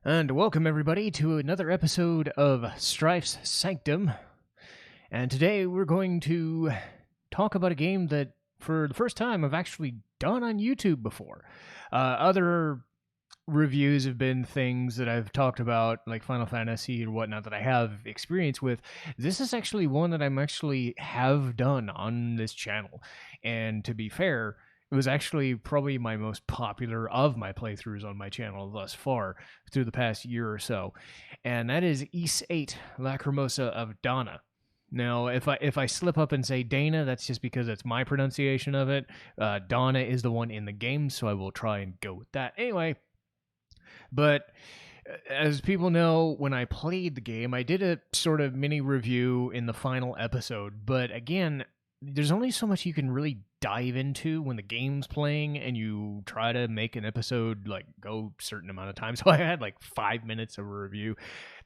And welcome everybody to another episode of Strife's Sanctum. And today we're going to talk about a game that, for the first time, I've actually done on YouTube before. Other reviews have been things that I've talked about, like Final Fantasy and whatnot, that I have experience with. This is actually one that I'm actually have done on this channel. And to be fair, it was actually probably my most popular of my playthroughs on my channel thus far through the past year or so. And that is Ys VIII, Lacrimosa of Dana. Now, if I slip up and say Dana, that's just because it's my pronunciation of it. Dana is the one in the game, so I will try and go with that. Anyway, but as people know, when I played the game, I did a sort of mini review in the final episode. But again, there's only so much you can really dive into when the game's playing and you try to make an episode like go a certain amount of time. So I had like 5 minutes of a review.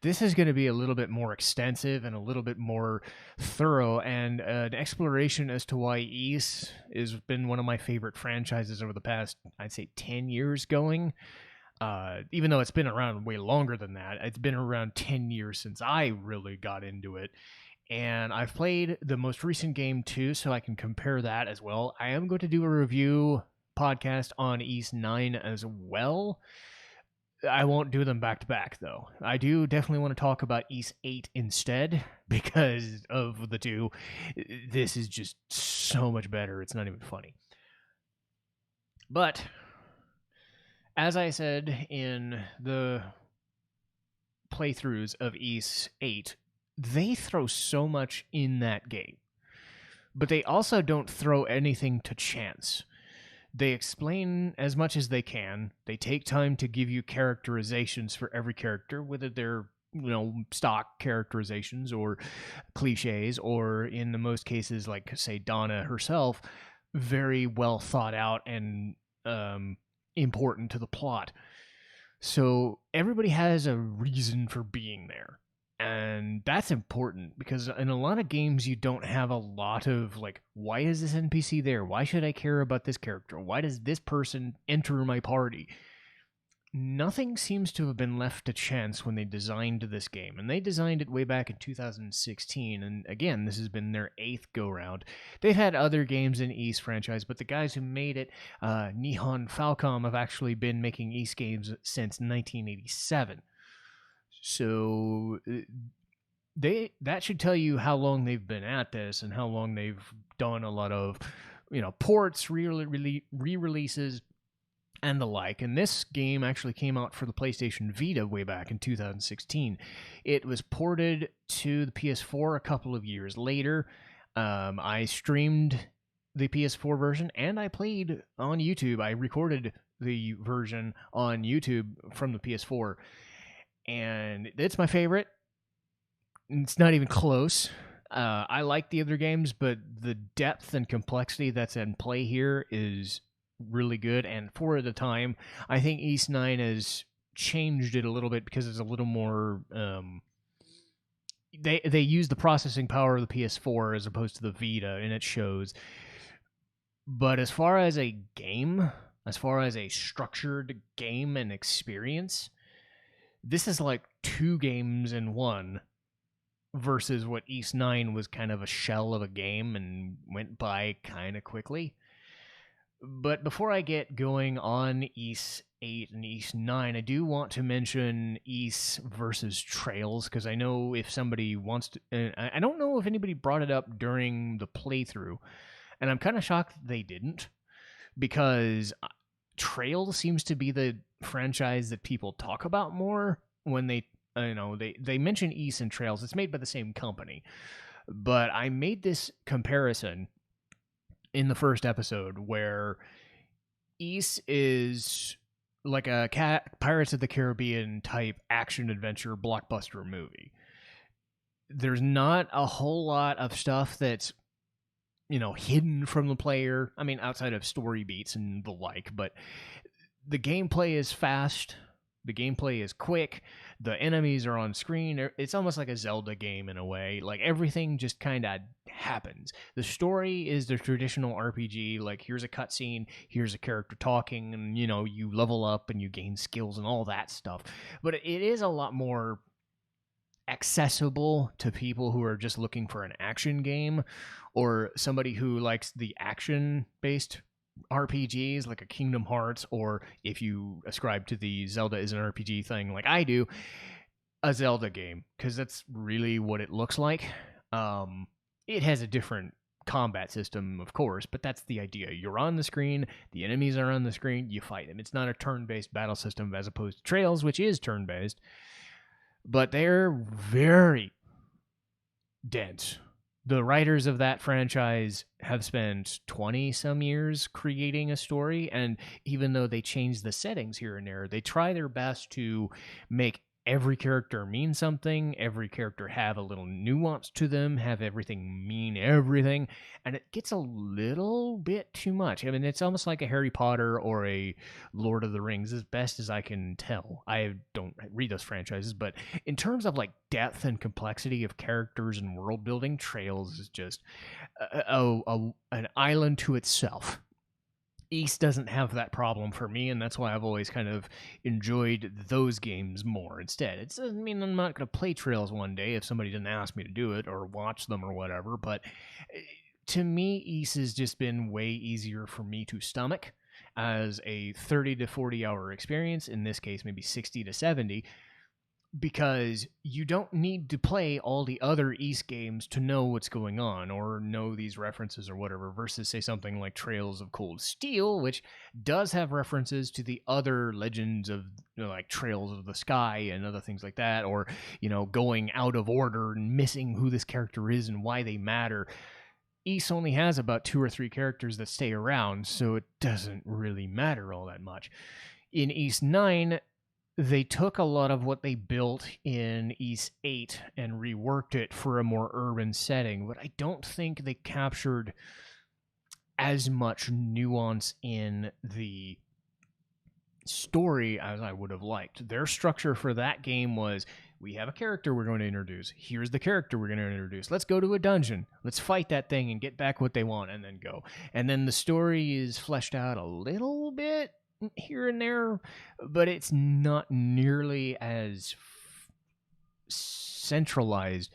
This is going to be a little bit more extensive and a little bit more thorough, and an exploration as to why Ys has been one of my favorite franchises over the past, I'd say, 10 years going. Even though it's been around way longer than that, it's been around 10 years since I really got into it. And I've played the most recent game too, so I can compare that as well. I am going to do a review podcast on Ys IX as well. I won't do them back to back, though. I do definitely want to talk about Ys VIII instead, because of the two. This is just so much better, it's not even funny. But, as I said in the playthroughs of Ys VIII, they throw so much in that game, but they also don't throw anything to chance. They explain as much as they can. They take time to give you characterizations for every character, whether they're, stock characterizations or cliches, or in the most cases, like, say, Dana herself, very well thought out and important to the plot. So everybody has a reason for being there. And that's important, because in a lot of games you don't have a lot of, like, why is this NPC there? Why should I care about this character? Why does this person enter my party? Nothing seems to have been left to chance when they designed this game. And they designed it way back in 2016. And again, this has been their 8th go-round. They've had other games in Ys franchise, but the guys who made it, Nihon Falcom, have actually been making Ys games since 1987. So that should tell you how long they've been at this and how long they've done a lot of, ports, re-releases, and the like. And this game actually came out for the PlayStation Vita way back in 2016. It was ported to the PS4 a couple of years later. I streamed the PS4 version, and I played on YouTube. I recorded the version on YouTube from the PS4. And it's my favorite. It's not even close. I like the other games, but the depth and complexity that's in play here is really good. And for the time, I think Ys IX has changed it a little bit, because it's a little more... They use the processing power of the PS4 as opposed to the Vita, and it shows. But as far as a game, as far as a structured game and experience, this is like 2 games in one, versus what Ys IX was kind of a shell of a game and went by kind of quickly. But before I get going on Ys VIII and Ys IX, I do want to mention Ys versus Trails, because I know if somebody wants to... I don't know if anybody brought it up during the playthrough, and I'm kind of shocked they didn't, because Trails seems to be the franchise that people talk about more when they mention Ys and Trails. It's made by the same company, but I made this comparison in the first episode where Ys is like a Pirates of the Caribbean type action adventure blockbuster movie. There's not a whole lot of stuff that's hidden from the player. I mean, outside of story beats and the like, but the gameplay is fast. The gameplay is quick. The enemies are on screen. It's almost like a Zelda game in a way. Like, everything just kind of happens. The story is the traditional RPG. Like, here's a cutscene, here's a character talking, and, you know, you level up and you gain skills and all that stuff. But it is a lot more accessible to people who are just looking for an action game, or somebody who likes the action-based RPGs like a Kingdom Hearts, or if you ascribe to the Zelda is an RPG thing like I do, a Zelda game, because that's really what it looks like. It has a different combat system, of course, but that's the idea. You're on the screen, the enemies are on the screen, you fight them. It's not a turn-based battle system as opposed to Trails, which is turn-based, but they're very dense. The writers of that franchise have spent 20-some years creating a story, and even though they change the settings here and there, they try their best to make every character mean something, every character have a little nuance to them, have everything mean everything, and it gets a little bit too much. I mean, it's almost like a Harry Potter or a Lord of the Rings, as best as I can tell. I don't read those franchises, but in terms of like depth and complexity of characters and world building, Trails is just an island to itself. Ys doesn't have that problem for me, and that's why I've always kind of enjoyed those games more instead. It doesn't mean I'm not going to play Trails one day if somebody didn't ask me to do it or watch them or whatever, but to me, Ys has just been way easier for me to stomach as a 30 to 40 hour experience, in this case maybe 60 to 70, because you don't need to play all the other Ys games to know what's going on or know these references or whatever, versus say something like Trails of Cold Steel, which does have references to the other legends of, you know, like Trails of the Sky and other things like that, or, you know, going out of order and missing who this character is and why they matter. Ys only has about 2 or 3 characters that stay around, so it doesn't really matter all that much. In Ys IX, they took a lot of what they built in Ys VIII and reworked it for a more urban setting, but I don't think they captured as much nuance in the story as I would have liked. Their structure for that game was, we have a character we're going to introduce. Here's the character we're going to introduce. Let's go to a dungeon. Let's fight that thing and get back what they want and then go. And then the story is fleshed out a little bit here and there, but it's not nearly as centralized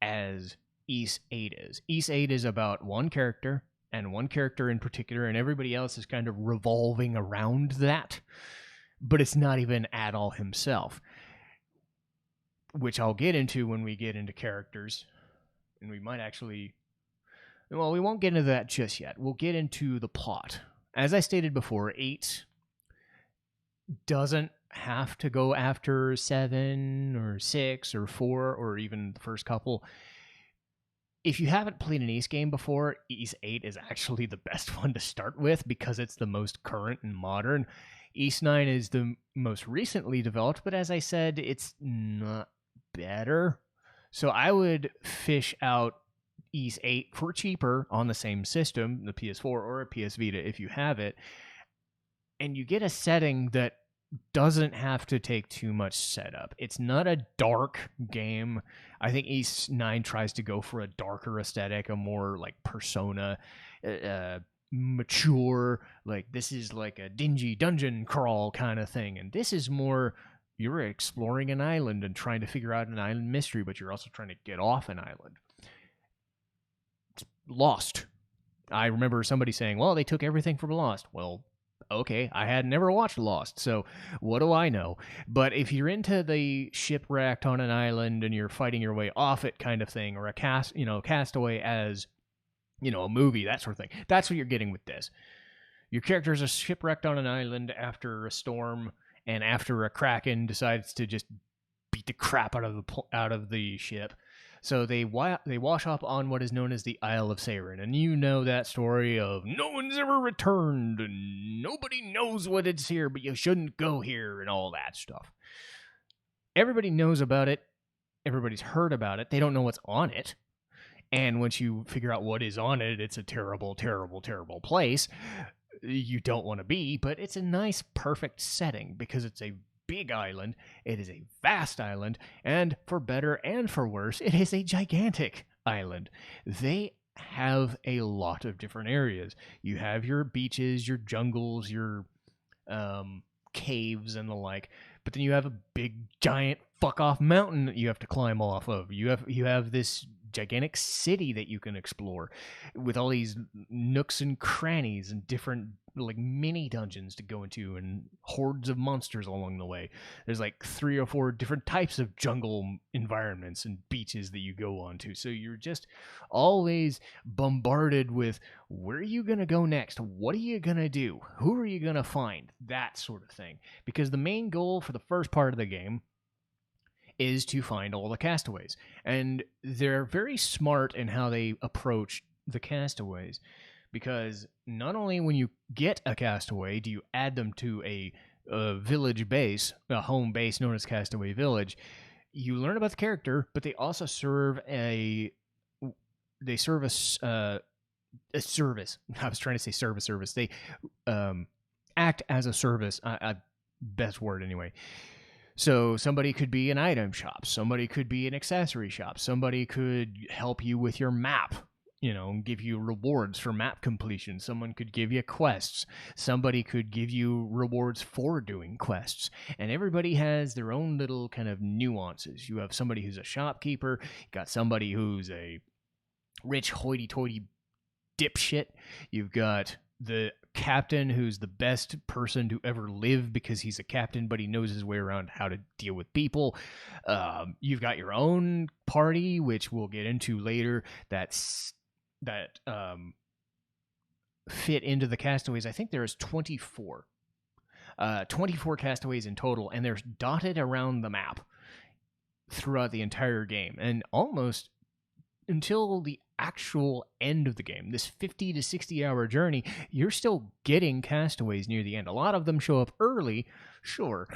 as Ys VIII is. Ys VIII is about one character, and one character in particular, and everybody else is kind of revolving around that, but it's not even at all himself, which I'll get into when we get into characters, and we might actually... Well, we won't get into that just yet. We'll get into the plot. As I stated before, 8 doesn't have to go after 7 or 6 or 4 or even the first couple. If you haven't played an Ys game before, Ys VIII is actually the best one to start with because it's the most current and modern. Ys IX is the most recently developed, but as I said, it's not better. So I would fish out Ys VIII for cheaper on the same system, the PS4 or a PS Vita if you have it, and you get a setting that doesn't have to take too much setup. It's not a dark game. I think Ys IX tries to go for a darker aesthetic, a more like Persona, mature, like this is like a dingy dungeon crawl kind of thing. And this is more, you're exploring an island and trying to figure out an island mystery, but you're also trying to get off an island. It's Lost. I remember somebody saying, well, they took everything from Lost. Well, okay, I had never watched Lost, so what do I know? But if you're into the shipwrecked on an island and you're fighting your way off it kind of thing, or a Castaway as, you know, a movie, that sort of thing, that's what you're getting with this. Your characters are shipwrecked on an island after a storm, and after a kraken decides to just beat the crap out of the ship. So they wash up on what is known as the Isle of Saren, and you know that story of no one's ever returned, and nobody knows what it's here, but you shouldn't go here, and all that stuff. Everybody knows about it. Everybody's heard about it. They don't know what's on it. And once you figure out what is on it, it's a terrible, terrible, terrible place you don't want to be, but it's a nice, perfect setting because it's a big island. It is a vast island, and for better and for worse, it is a gigantic island. They have a lot of different areas. You have your beaches, your jungles, your caves and the like, but then you have a big giant fuck off mountain that you have to climb off of. You have this gigantic city that you can explore with all these nooks and crannies and different like mini dungeons to go into and hordes of monsters along the way. There's like 3 or 4 different types of jungle environments and beaches that you go onto. So you're just always bombarded with where are you going to go next? What are you going to do? Who are you going to find? That sort of thing. Because the main goal for the first part of the game is to find all the castaways. And they're very smart in how they approach the castaways, because not only when you get a castaway do you add them to a village base, a home base known as Castaway Village, you learn about the character, but they also serve a service. I was trying to say service. They act as a service. Best word anyway. So somebody could be an item shop, somebody could be an accessory shop, somebody could help you with your map, give you rewards for map completion. Someone could give you quests. Somebody could give you rewards for doing quests. And everybody has their own little kind of nuances. You have somebody who's a shopkeeper, you got somebody who's a rich hoity-toity dipshit, you've got the captain who's the best person to ever live because he's a captain, but he knows his way around how to deal with people. You've got your own party, which we'll get into later, that fit into the castaways. I think there's 24 castaways in total, and they're dotted around the map throughout the entire game, and almost until the actual end of the game, this 50 to 60 hour journey, you're still getting castaways near the end. A lot of them show up early, sure,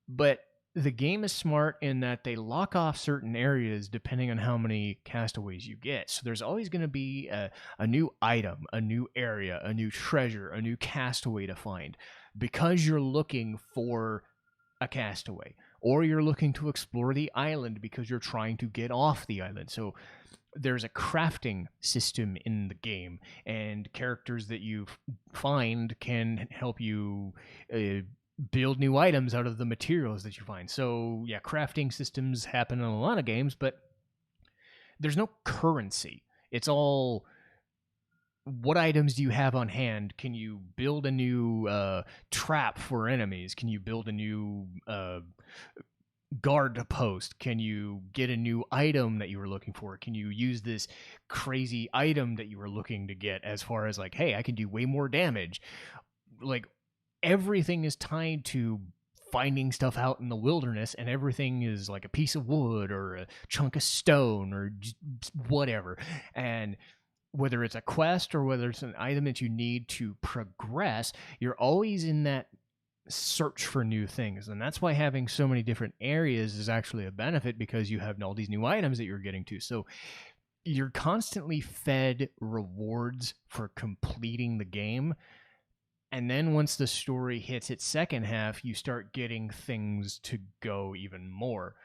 but the game is smart in that they lock off certain areas depending on how many castaways you get. So there's always going to be a new item, a new area, a new treasure, a new castaway to find, because you're looking for a castaway, or you're looking to explore the island because you're trying to get off the island. So there's a crafting system in the game, and characters that you find can help you build new items out of the materials that you find. So yeah, crafting systems happen in a lot of games, but there's no currency. It's all, what items do you have on hand? Can you build a new trap for enemies? Can you build a new guard post? Can you get a new item that you were looking for? Can you use this crazy item that you were looking to get, as far as like, hey, I can do way more damage? Like, everything is tied to finding stuff out in the wilderness, and everything is like a piece of wood or a chunk of stone or just whatever. And whether it's a quest or whether it's an item that you need to progress, you're always in that search for new things. And that's why having so many different areas is actually a benefit, because you have all these new items that you're getting to. So you're constantly fed rewards for completing the game. And then once the story hits its second half, you start getting things to go even more.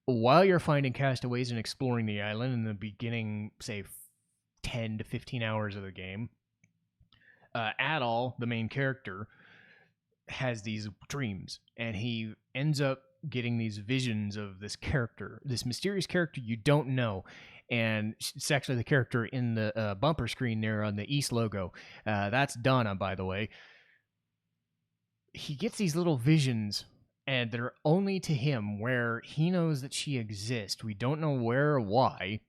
While you're finding castaways and exploring the island in the beginning, say 10 to 15 hours of the game, Adal, the main character, has these dreams, and he ends up getting these visions of this character, this mysterious character you don't know. And it's actually the character in the bumper screen there on the Ys logo. That's Donna, by the way. He gets these little visions, and they're only to him, where he knows that she exists. We don't know where or why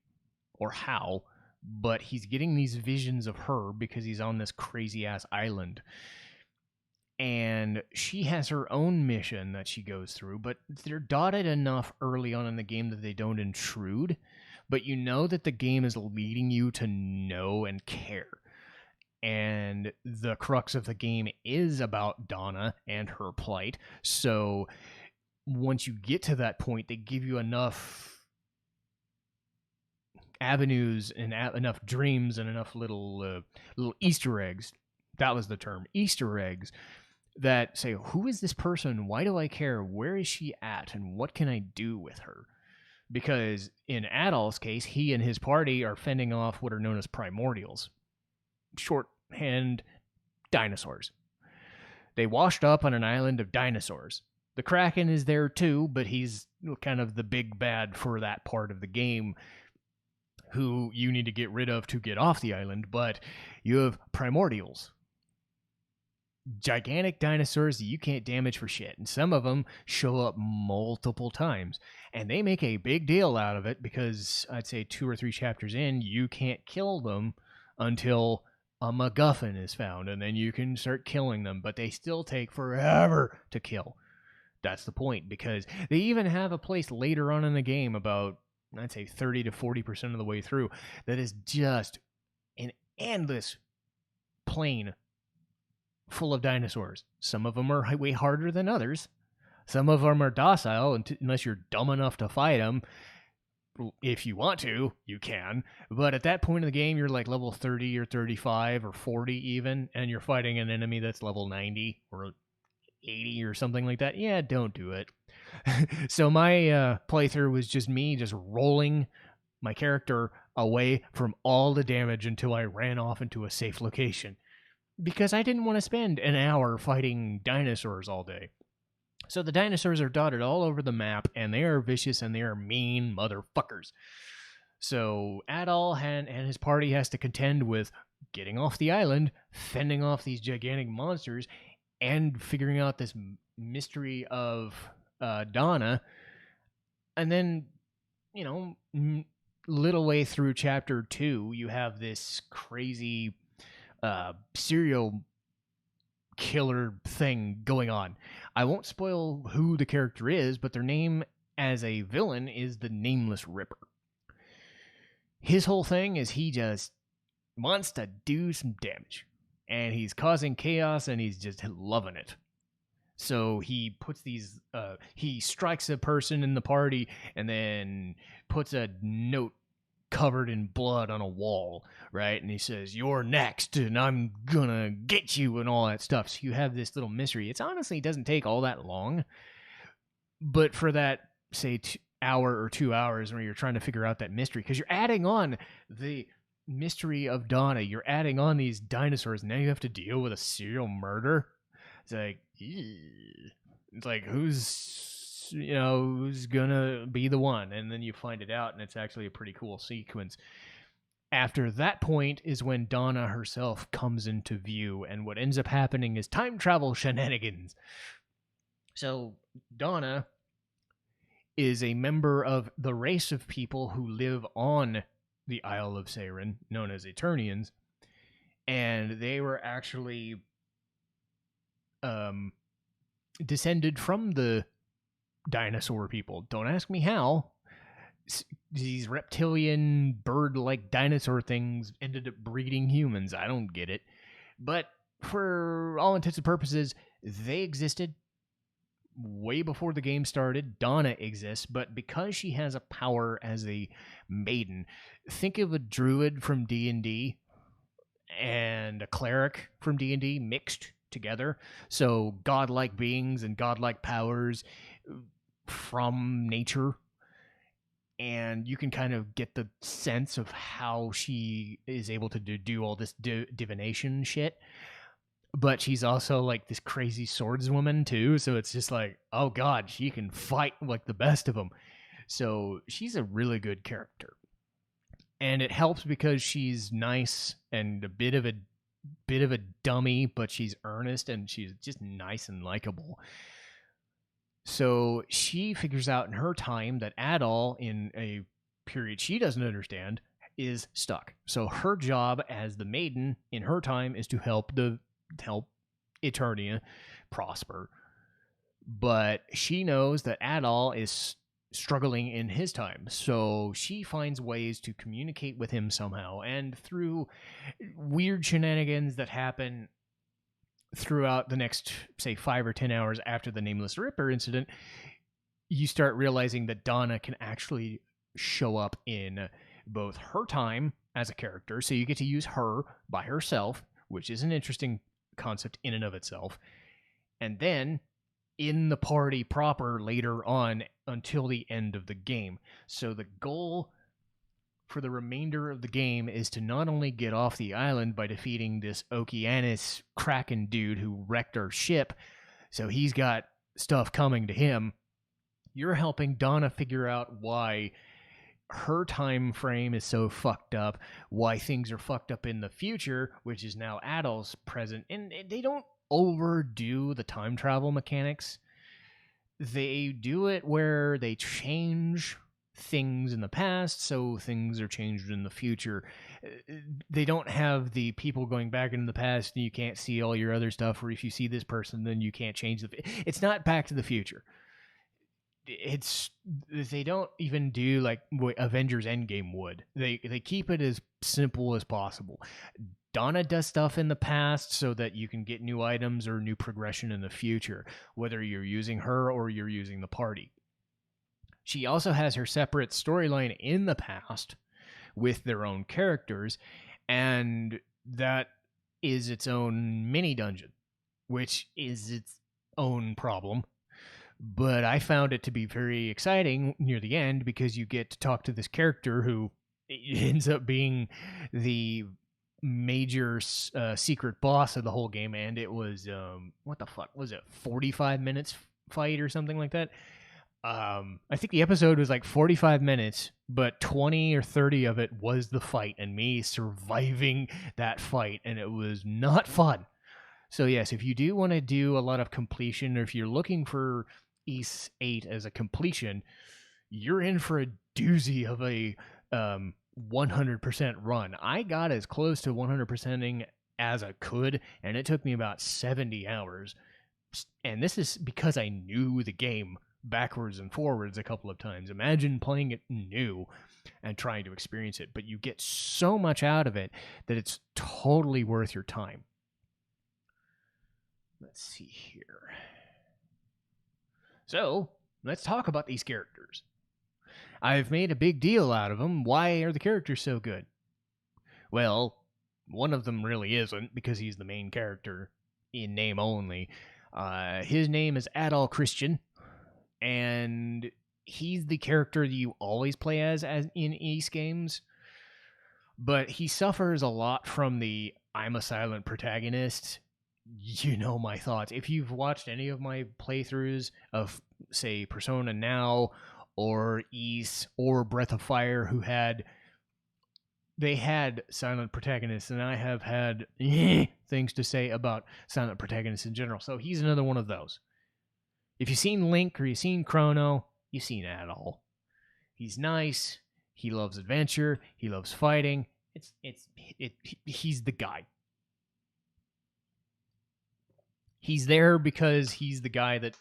or how, but he's getting these visions of her because he's on this crazy-ass island. And she has her own mission that she goes through, but they're dotted enough early on in the game that they don't intrude. But you know that the game is leading you to know and care. And the crux of the game is about Donna and her plight. So once you get to that point, they give you enough avenues and enough dreams and enough little Easter eggs. That was the term, Easter eggs, that say, who is this person? Why do I care? Where is she at? And what can I do with her? Because in Adol's case, he and his party are fending off what are known as primordials. Shorthand dinosaurs. They washed up on an island of dinosaurs. The Kraken is there too, but he's kind of the big bad for that part of the game, who you need to get rid of to get off the island. But you have primordials. Gigantic dinosaurs that you can't damage for shit. And some of them show up multiple times. And they make a big deal out of it because I'd say 2 or 3 chapters in, you can't kill them until a MacGuffin is found. And then you can start killing them. But they still take forever to kill. That's the point. Because they even have a place later on in the game, about, I'd say 30 to 40% of the way through, that is just an endless plain full of dinosaurs. Some of them are way harder than others. Some of them are docile, unless you're dumb enough to fight them. If you want to, you can. But at that point in the game, you're like level 30 or 35 or 40 even, and you're fighting an enemy that's level 90 or 80 or something like that. Yeah, don't do it. So my playthrough was just me just rolling my character away from all the damage until I ran off into a safe location. Because I didn't want to spend an hour fighting dinosaurs all day. So the dinosaurs are dotted all over the map, and they are vicious and they are mean motherfuckers. So Adol and his party has to contend with getting off the island, fending off these gigantic monsters, and figuring out this mystery of Donna. And then, little way through chapter 2, you have this crazy serial killer thing going on. I won't spoil who the character is, but their name as a villain is the Nameless Ripper. His whole thing is he just wants to do some damage, and he's causing chaos, and he's just loving it. So he puts these, he strikes a person in the party, and then puts a note covered in blood on a wall, right? And he says, "You're next, and I'm gonna get you," and all that stuff. So you have this little mystery. It's honestly doesn't take all that long, but for that, say, hour or 2 hours where you're trying to figure out that mystery, because you're adding on the mystery of Donna, you're adding on these dinosaurs, and now you have to deal with a serial murder. It's like, ew. It's like, who's gonna be the one? And then you find it out, and it's actually a pretty cool sequence. After that point is when Donna herself comes into view, and what ends up happening is time travel shenanigans. So Donna is a member of the race of people who live on the Isle of Seiren, known as Eternians, and they were actually descended from the dinosaur people. Don't ask me how. These reptilian bird-like dinosaur things ended up breeding humans. I don't get it. But for all intents and purposes, they existed way before the game started. Donna exists, but because she has a power as a maiden, think of a druid from D&D and a cleric from D&D mixed together. So godlike beings and godlike powers from nature. And you can kind of get the sense of how she is able to do all this divination shit. But she's also like this crazy swordswoman too. So it's just like, oh god, she can fight like the best of them. So she's a really good character. And it helps because she's nice and a bit of a dummy, but she's earnest and she's just nice and likable. So she figures out in her time that Adol, in a period she doesn't understand, is stuck. So her job as the maiden in her time is to help Eternia prosper. But she knows that Adol is struggling in his time. So she finds ways to communicate with him somehow. And through weird shenanigans that happen throughout the next, say, 5 or 10 hours after the Nameless Ripper incident, you start realizing that Donna can actually show up in both her time as a character, so you get to use her by herself, which is an interesting concept in and of itself, and then in the party proper later on until the end of the game. So the goal for the remainder of the game is to not only get off the island by defeating this Okeanis Kraken dude who wrecked our ship, so he's got stuff coming to him. You're helping Donna figure out why her time frame is so fucked up, why things are fucked up in the future, which is now Adol's present, and they don't overdo the time travel mechanics. They do it where they change things in the past, so things are changed in the future. They don't have the people going back into the past and you can't see all your other stuff, or if you see this person, then you can't change it's not Back to the Future. They don't even do like what Avengers Endgame would. They keep it as simple as possible. Donna does stuff in the past so that you can get new items or new progression in the future, whether you're using her or you're using the party. She also has her separate storyline in the past with their own characters, and that is its own mini dungeon, which is its own problem. But I found it to be very exciting near the end because you get to talk to this character who ends up being the major secret boss of the whole game, and it was what the fuck was it, 45 minutes fight or something like that. I think the episode was like 45 minutes, but 20 or 30 of it was the fight and me surviving that fight, and it was not fun. So yes, if you do want to do a lot of completion, or if you're looking for Ys VIII as a completion, you're in for a doozy of a 100% run. I got as close to 100%ing as I could, and it took me about 70 hours. And this is because I knew the game backwards and forwards a couple of times. Imagine playing it new and trying to experience it, but you get so much out of it that it's totally worth your time. Let's see here. So, let's talk about these characters. I've made a big deal out of them. Why are the characters so good? Well, one of them really isn't, because he's the main character in name only. His name is Adol Christian, and he's the character that you always play as in Ys games. But he suffers a lot from the I'm a silent protagonist. You know my thoughts. If you've watched any of my playthroughs of, say, Persona Now or Ys or Breath of Fire, they had silent protagonists, and I have had things to say about silent protagonists in general. So he's another one of those. If you've seen Link or you've seen Chrono, you've seen Adol. He's nice. He loves adventure. He loves fighting. He's the guy. He's there because he's the guy that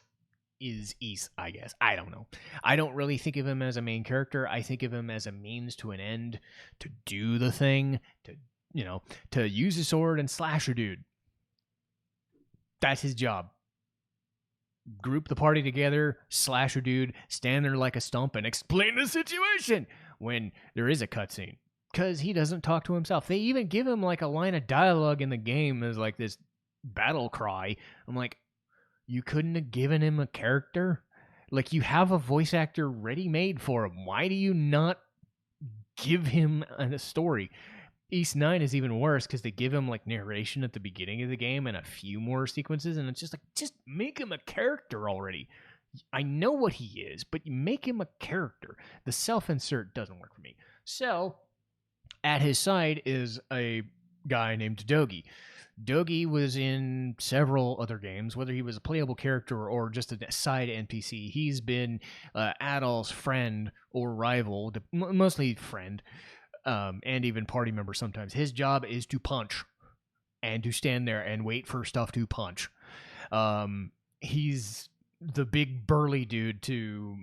is Ys, I guess. I don't know. I don't really think of him as a main character. I think of him as a means to an end, to do the thing, to use a sword and slash a dude. That's his job. Group the party together, slash a dude, stand there like a stump, and explain the situation when there is a cutscene. Because he doesn't talk to himself. They even give him like a line of dialogue in the game as like this battle cry. I'm like, you couldn't have given him a character? Like, you have a voice actor ready-made for him. Why do you not give him a story? Ys IX is even worse because they give him like narration at the beginning of the game and a few more sequences, and it's just like, just make him a character already. I know what he is, but you make him a character. The self-insert doesn't work for me. So, at his side is a guy named Dogi. Dogi was in several other games, whether he was a playable character or just a side NPC. He's been Adol's friend or rival, mostly friend, and even party member sometimes. His job is to punch and to stand there and wait for stuff to punch. He's the big burly dude to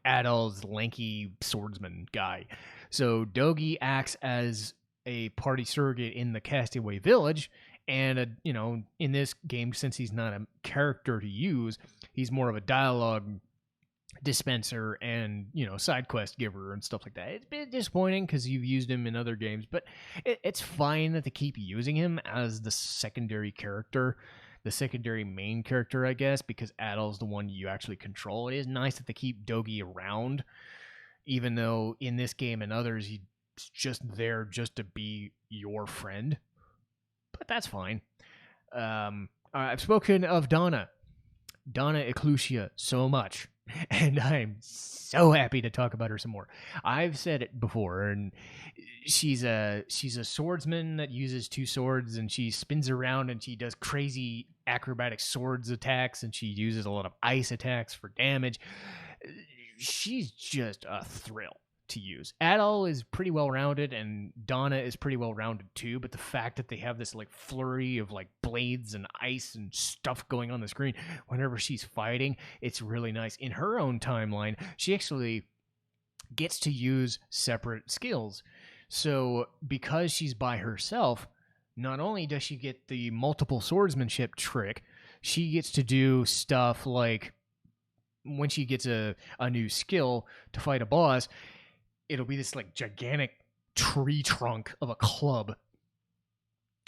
Adol's lanky swordsman guy. So Dogi acts as a party surrogate in the Castaway village, and in this game, since he's not a character to use, he's more of a dialogue dispenser and side quest giver and stuff like that. It's been disappointing because you've used him in other games, but it's fine that they keep using him as the secondary character, the secondary main character, I guess, because Adol's the one you actually control. It is nice that they keep Dogi around, even though in this game and others, he's just there just to be your friend. But that's fine. I've spoken of Donna Eclusia so much, and I'm so happy to talk about her some more. I've said it before, and she's a swordsman that uses 2 swords, and she spins around and she does crazy acrobatic swords attacks, and she uses a lot of ice attacks for damage. She's just a thrill to use. Adol is pretty well rounded, and Donna is pretty well rounded too, but the fact that they have this like flurry of like blades and ice and stuff going on the screen whenever she's fighting, it's really nice. In her own timeline, she actually gets to use separate skills. So because she's by herself, not only does she get the multiple swordsmanship trick, she gets to do stuff like when she gets a new skill to fight a boss, it'll be this like gigantic tree trunk of a club.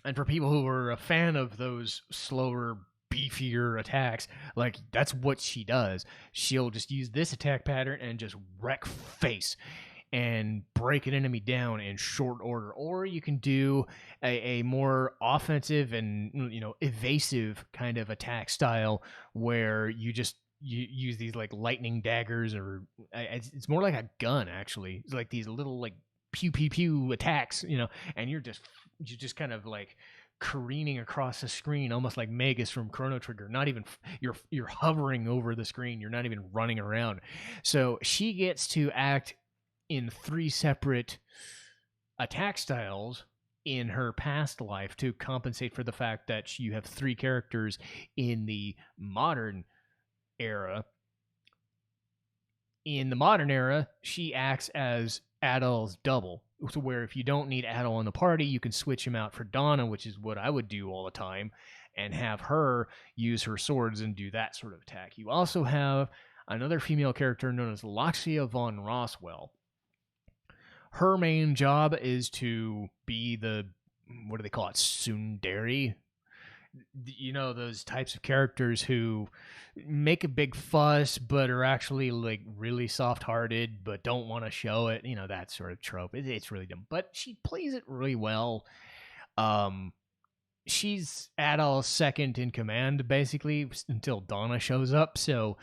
And for people who are a fan of those slower, beefier attacks, like that's what she does. She'll just use this attack pattern and just wreck face and break an enemy down in short order. Or you can do a more offensive and, you know, evasive kind of attack style where you use these like lightning daggers, or it's more like a gun actually. It's like these little like pew pew pew attacks, you know, and you're just kind of like careening across the screen, almost like Magus from Chrono Trigger. Not even you're hovering over the screen. You're not even running around. So she gets to act in 3 separate attack styles in her past life to compensate for the fact that you have 3 characters in the modern era. In the modern era, she acts as Adol's double. So where if you don't need Adol in the party, you can switch him out for Donna, which is what I would do all the time, and have her use her swords and do that sort of attack. You also have another female character known as Laxia Von Roswell. Her main job is to be the, what do they call it, tsundere? You know, those types of characters who make a big fuss but are actually like really soft-hearted but don't want to show it, you know, that sort of trope. It's really dumb, but she plays it really well. She's Adol's second in command basically until Donna shows up, so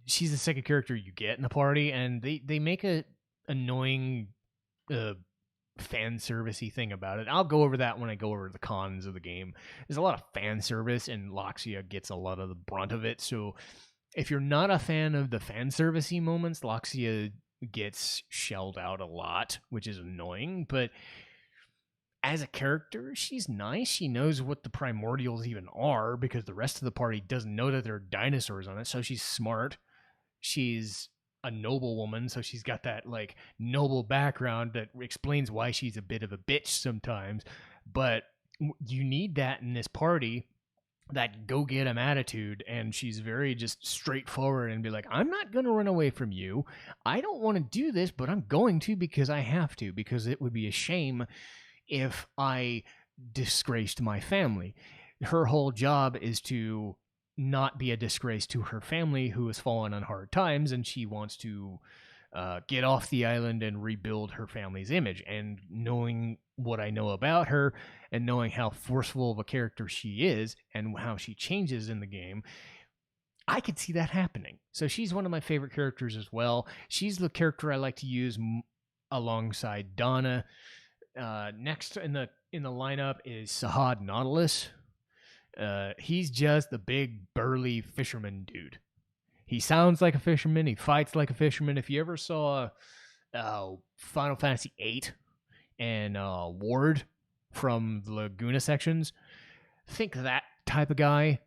she's the second character you get in the party, and they make a annoying fan servicey thing about it. I'll go over that when I go over the cons of the game. There's a lot of fan service, and Laxia gets a lot of the brunt of it. So if you're not a fan of the fan servicey moments, Laxia gets shelled out a lot, which is annoying. But as a character, she's nice. She knows what the primordials even are, because the rest of the party doesn't know that there are dinosaurs on it. So she's smart. She's a noble woman, so she's got that like noble background that explains why she's a bit of a bitch sometimes. But you need that in this party, that go get 'em attitude, and she's very just straightforward and be like, I'm not going to run away from you. I don't want to do this, but I'm going to because I have to, because it would be a shame if I disgraced my family. Her whole job is to not be a disgrace to her family, who has fallen on hard times, and she wants to get off the island and rebuild her family's image. And knowing what I know about her, and knowing how forceful of a character she is, and how she changes in the game, I could see that happening. So she's one of my favorite characters as well. She's the character I like to use alongside Donna. Next in the lineup is Sahad Nautilus. He's just the big burly fisherman dude. He sounds like a fisherman. He fights like a fisherman. If you ever saw Final Fantasy VIII and Ward from the Laguna sections, think that type of guy,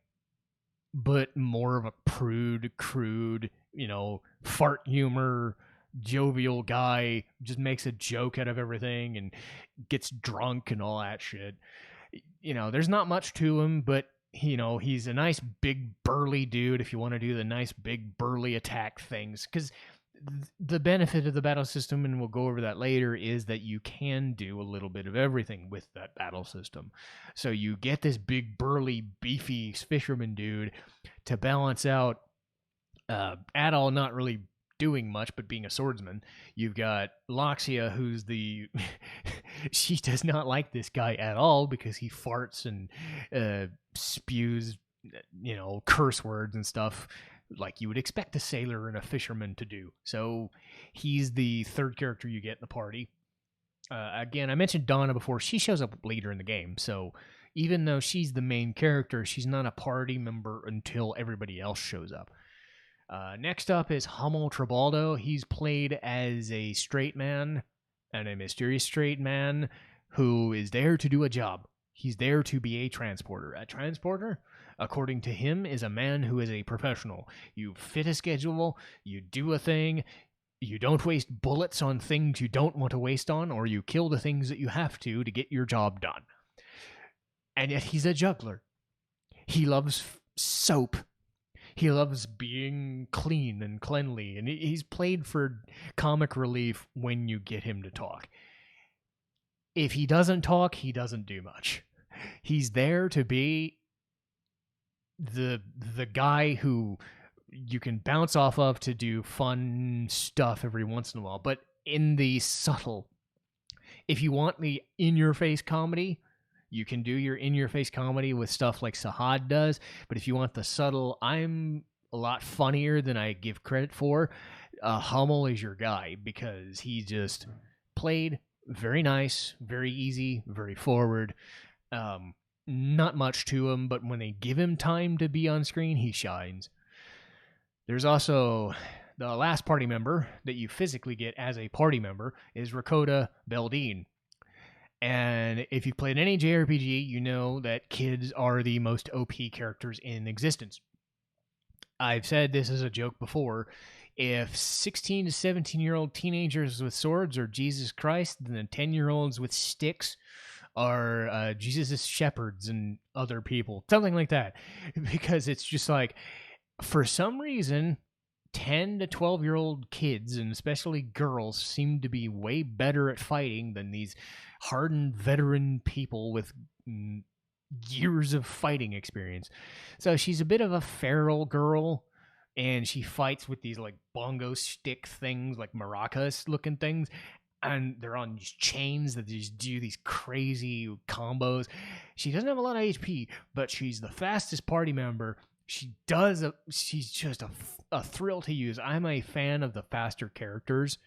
but more of a prude, crude, you know, fart humor, jovial guy, just makes a joke out of everything and gets drunk and all that shit. You know, there's not much to him, but, you know, he's a nice big burly dude if you want to do the nice big burly attack things. Because the benefit of the battle system, and we'll go over that later, is that you can do a little bit of everything with that battle system. So you get this big, burly, beefy fisherman dude to balance out Adal not really doing much but being a swordsman. You've got Laxia, who's the she does not like this guy at all because he farts and spews, curse words and stuff like you would expect a sailor and a fisherman to do. So he's the third character you get in the party. Again, I mentioned Donna before. She shows up later in the game, so even though she's the main character, she's not a party member until everybody else shows up. Next up is Hamel Tribaldo. He's played as a straight man, and a mysterious straight man who is there to do a job. He's there to be a transporter. A transporter, according to him, is a man who is a professional. You fit a schedule, you do a thing, you don't waste bullets on things you don't want to waste on, or you kill the things that you have to get your job done. And yet he's a juggler. He loves soap. He loves being clean and cleanly, and he's played for comic relief when you get him to talk. If he doesn't talk, he doesn't do much. He's there to be the guy who you can bounce off of to do fun stuff every once in a while, but in the subtle. If you want the in-your-face comedy, you can do your in-your-face comedy with stuff like Sahad does, but if you want the subtle, I'm a lot funnier than I give credit for, Hamel is your guy, because he just played very nice, very easy, very forward. Not much to him, but when they give him time to be on screen, he shines. There's also the last party member that you physically get as a party member is Ricotta Beldin. And if you've played any JRPG, you know that kids are the most OP characters in existence. I've said this as a joke before. If 16 to 17-year-old teenagers with swords are Jesus Christ, then the 10-year-olds with sticks are Jesus' shepherds and other people. Something like that. Because it's just like, for some reason, 10 to 12-year-old kids, and especially girls, seem to be way better at fighting than these hardened veteran people with years of fighting experience. So she's a bit of a feral girl, and she fights with these like bongo stick things, like maracas looking things, and they're on these chains that just do these crazy combos. She doesn't have a lot of HP, but she's the fastest party member. She's just a thrill to use. I'm a fan of the faster characters,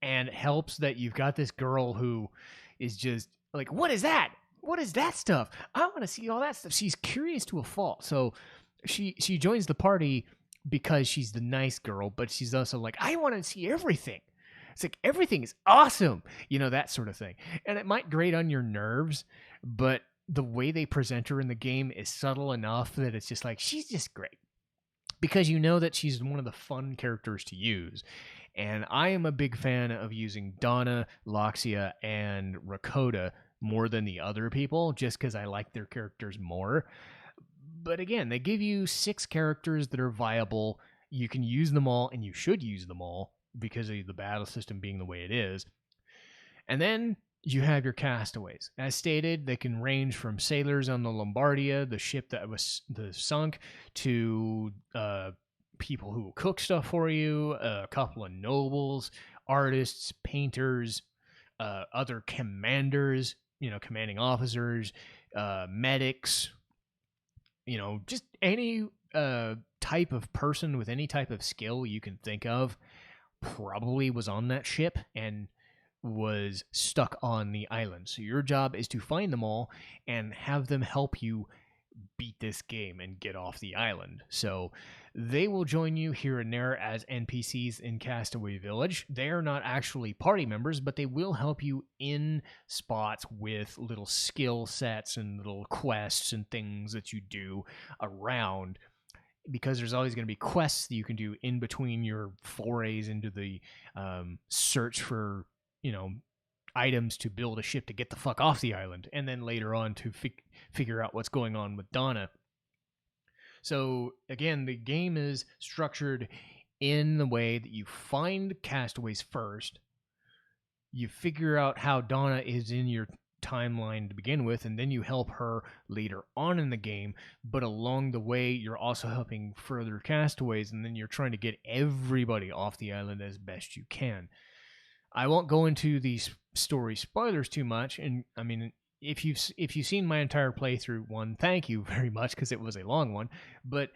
and it helps that you've got this girl who is just like, what is that? What is that stuff? I want to see all that stuff. She's curious to a fault. So she joins the party because she's the nice girl, but she's also like, I want to see everything. It's like, everything is awesome. That sort of thing. And it might grate on your nerves, but the way they present her in the game is subtle enough that it's just like, she's just great. Because you know that she's one of the fun characters to use. And I am a big fan of using Donna, Laxia, and Ricotta more than the other people, just because I like their characters more. But again, they give you 6 characters that are viable. You can use them all, and you should use them all, because of the battle system being the way it is. And then you have your castaways. As stated, they can range from sailors on the Lombardia, the ship that was sunk, to people who will cook stuff for you, a couple of nobles, artists, painters, other commanders, commanding officers, medics, just any type of person with any type of skill you can think of probably was on that ship and was stuck on the island. So your job is to find them all and have them help you beat this game and get off the island. So they will join you here and there as NPCs in Castaway Village. They are not actually party members, but they will help you in spots with little skill sets and little quests and things that you do around, because there's always going to be quests that you can do in between your forays into the search for items to build a ship to get the fuck off the island, and then later on to figure out what's going on with Donna. So again, the game is structured in the way that you find Castaways first, you figure out how Donna is in your timeline to begin with, and then you help her later on in the game, but along the way you're also helping further Castaways, and then you're trying to get everybody off the island as best you can. I won't go into these story spoilers too much, and I mean, if you've seen my entire playthrough, one, thank you very much, because it was a long one, but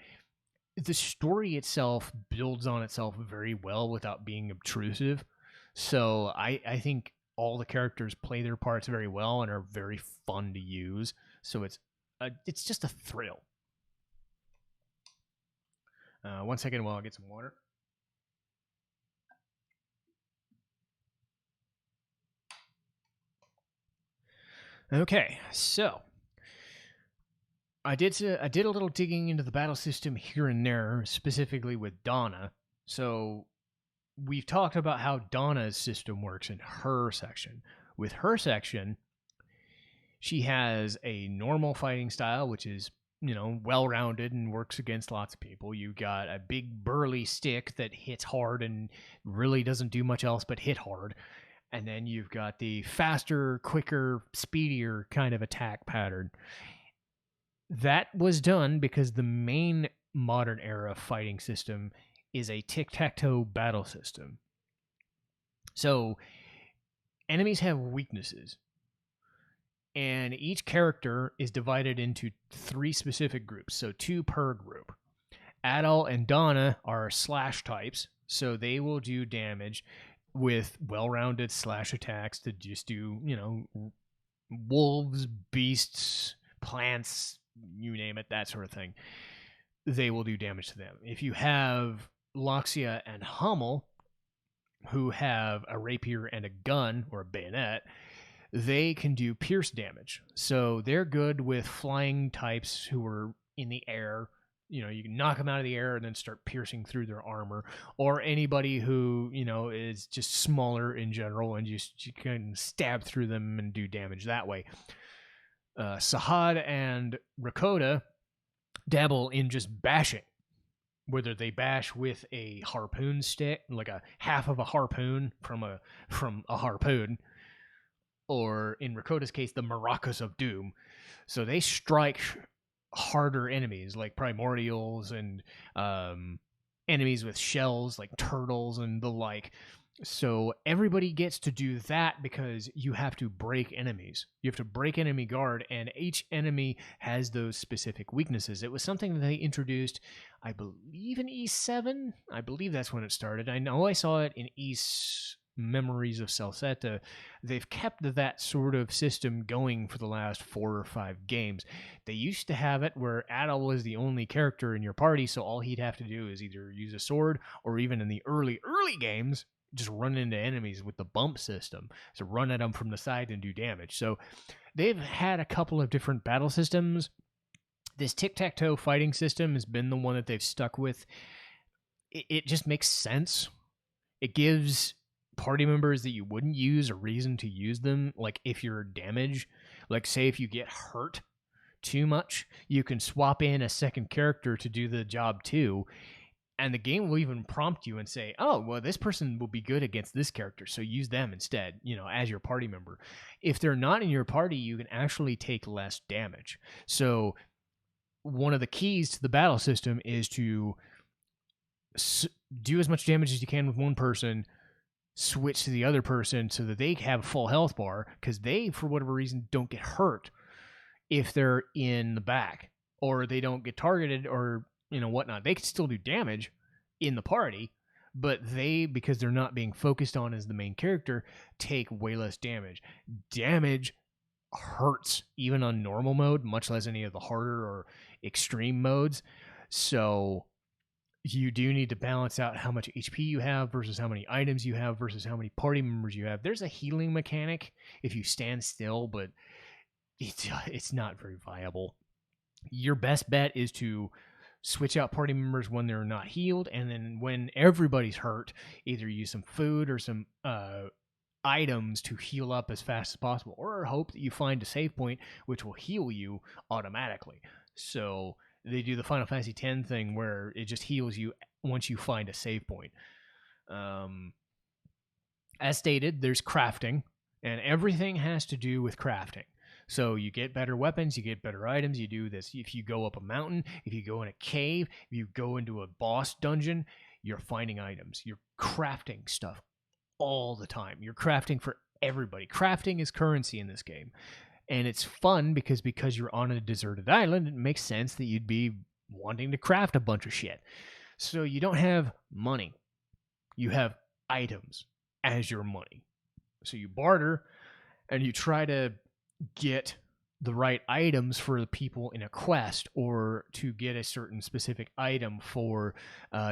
the story itself builds on itself very well without being obtrusive. So I think all the characters play their parts very well and are very fun to use. So it's just a thrill. 1 second while I get some water. Okay, so I did a little digging into the battle system here and there, specifically with Donna. So we've talked about how Donna's system works in her section. With her section, she has a normal fighting style, which is, well-rounded and works against lots of people. You got a big burly stick that hits hard and really doesn't do much else but hit hard. And then you've got the faster, quicker, speedier kind of attack pattern. That was done because the main modern era fighting system is a tic-tac-toe battle system. So enemies have weaknesses, and each character is divided into 3 specific groups, so 2 per group. Adol and Donna are slash types, so they will do damage with well-rounded slash attacks to just do, wolves, beasts, plants, you name it, that sort of thing. They will do damage to them. If you have Laxia and Hamel, who have a rapier and a gun, or a bayonet, they can do pierce damage. So they're good with flying types who are in the air. You can knock them out of the air and then start piercing through their armor. Or anybody who, is just smaller in general, and you can stab through them and do damage that way. Sahad and Ricotta dabble in just bashing, whether they bash with a harpoon stick, like a half of a harpoon from a harpoon, or in Ricotta's case, the maracas of doom. So they strike harder enemies like primordials and enemies with shells like turtles and the like. So everybody gets to do that because you have to break enemies. You have to break enemy guard, and each enemy has those specific weaknesses. It was something that they introduced, I believe, in Ys VII. I believe that's when it started. I know I saw it in Ys Memories of Celceta. They've kept that sort of system going for the last 4 or 5 games. They used to have it where Adol was the only character in your party, so all he'd have to do is either use a sword, or even in the early games, just run into enemies with the bump system. So run at them from the side and do damage. So they've had a couple of different battle systems. This tic-tac-toe fighting system has been the one that they've stuck with. It just makes sense. It gives party members that you wouldn't use a reason to use them. Like if you're damaged, like say if you get hurt too much, you can swap in a second character to do the job too. And the game will even prompt you and say, oh, well, this person will be good against this character, so use them instead, as your party member. If they're not in your party, you can actually take less damage. So one of the keys to the battle system is to do as much damage as you can with one person, switch to the other person so that they have a full health bar, because they, for whatever reason, don't get hurt if they're in the back, or they don't get targeted, or whatnot. They can still do damage in the party, but they, because they're not being focused on as the main character, take way less damage. Damage hurts even on normal mode, much less any of the harder or extreme modes. So you do need to balance out how much HP you have versus how many items you have versus how many party members you have. There's a healing mechanic if you stand still, but it's not very viable. Your best bet is to switch out party members when they're not healed, and then when everybody's hurt, either use some food or some items to heal up as fast as possible, or hope that you find a save point which will heal you automatically. So they do the Final Fantasy X thing where it just heals you once you find a save point. As stated, there's crafting, and everything has to do with crafting. So you get better weapons, you get better items, you do this. If you go up a mountain, if you go in a cave, if you go into a boss dungeon, you're finding items. You're crafting stuff all the time. You're crafting for everybody. Crafting is currency in this game. And it's fun because you're on a deserted island, it makes sense that you'd be wanting to craft a bunch of shit. So you don't have money. You have items as your money. So you barter and you try to get the right items for the people in a quest, or to get a certain specific item for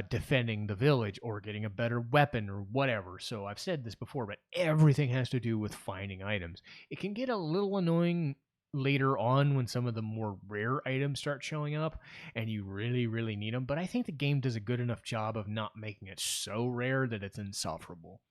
defending the village, or getting a better weapon, or whatever. So I've said this before, but everything has to do with finding items. It can get a little annoying later on when some of the more rare items start showing up and you really, really need them, but I think the game does a good enough job of not making it so rare that it's insufferable.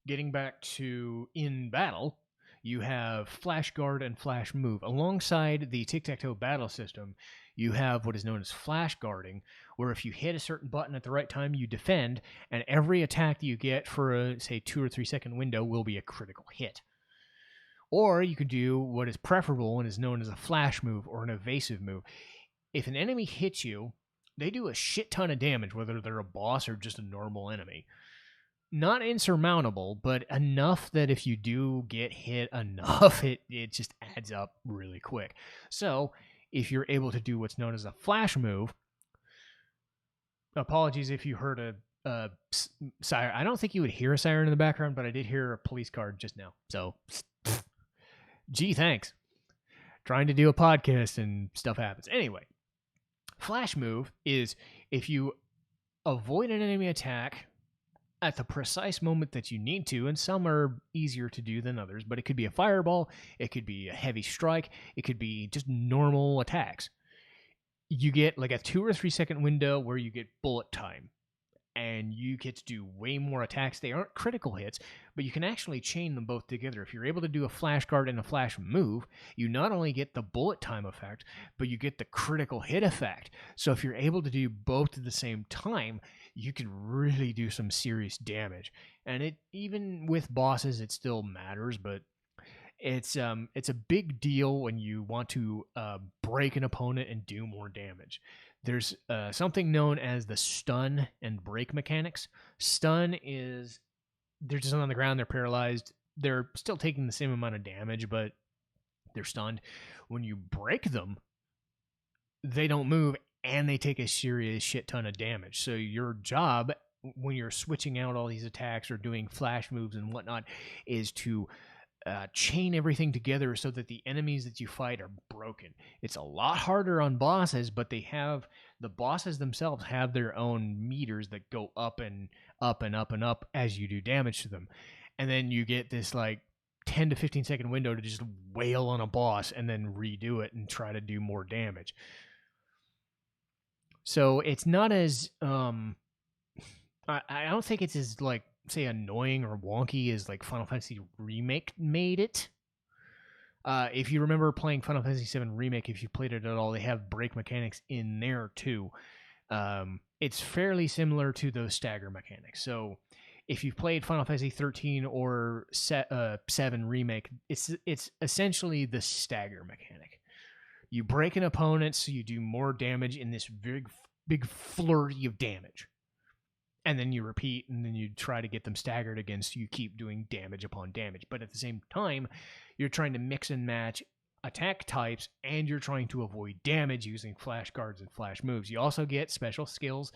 Getting back to in battle, you have Flash Guard and Flash Move. Alongside the tic-tac-toe battle system, you have what is known as Flash Guarding, where if you hit a certain button at the right time, you defend, and every attack that you get for a, say, 2 or 3 second window will be a critical hit. Or you could do what is preferable and is known as a Flash Move or an Evasive Move. If an enemy hits you, they do a shit ton of damage, whether they're a boss or just a normal enemy. Not insurmountable, but enough that if you do get hit enough, it just adds up really quick. So, if you're able to do what's known as a flash move, apologies if you heard a siren. I don't think you would hear a siren in the background, but I did hear a police car just now. So, gee, thanks. Trying to do a podcast and stuff happens. Anyway, flash move is if you avoid an enemy attack at the precise moment that you need to, and some are easier to do than others, but it could be a fireball, it could be a heavy strike, it could be just normal attacks. You get like a 2 or 3 second window where you get bullet time, and you get to do way more attacks. They aren't critical hits, but you can actually chain them both together. If you're able to do a flash guard and a flash move, you not only get the bullet time effect, but you get the critical hit effect. So if you're able to do both at the same time, you can really do some serious damage. And it, even with bosses, it still matters, but it's a big deal when you want to break an opponent and do more damage. There's something known as the stun and break mechanics. Stun is they're just on the ground, they're paralyzed, they're still taking the same amount of damage, but they're stunned. When you break them, they don't move and they take a serious shit ton of damage. So your job when you're switching out all these attacks or doing flash moves and whatnot is to chain everything together so that the enemies that you fight are broken. It's a lot harder on bosses, but the bosses themselves have their own meters that go up and up and up and up as you do damage to them. And then you get this like 10 to 15 second window to just wail on a boss and then redo it and try to do more damage. So it's not as I don't think it's as like, say, annoying or wonky as like Final Fantasy Remake made it. If you remember playing Final Fantasy VII Remake, if you played it at all, they have break mechanics in there too. It's fairly similar to those stagger mechanics. So if you've played Final Fantasy 13 or 7 Remake, it's essentially the stagger mechanic. You break an opponent so you do more damage in this big flurry of damage. And then you repeat, and then you try to get them staggered again, so you keep doing damage upon damage. But at the same time, you're trying to mix and match attack types, and you're trying to avoid damage using flash guards and flash moves. You also get special skills.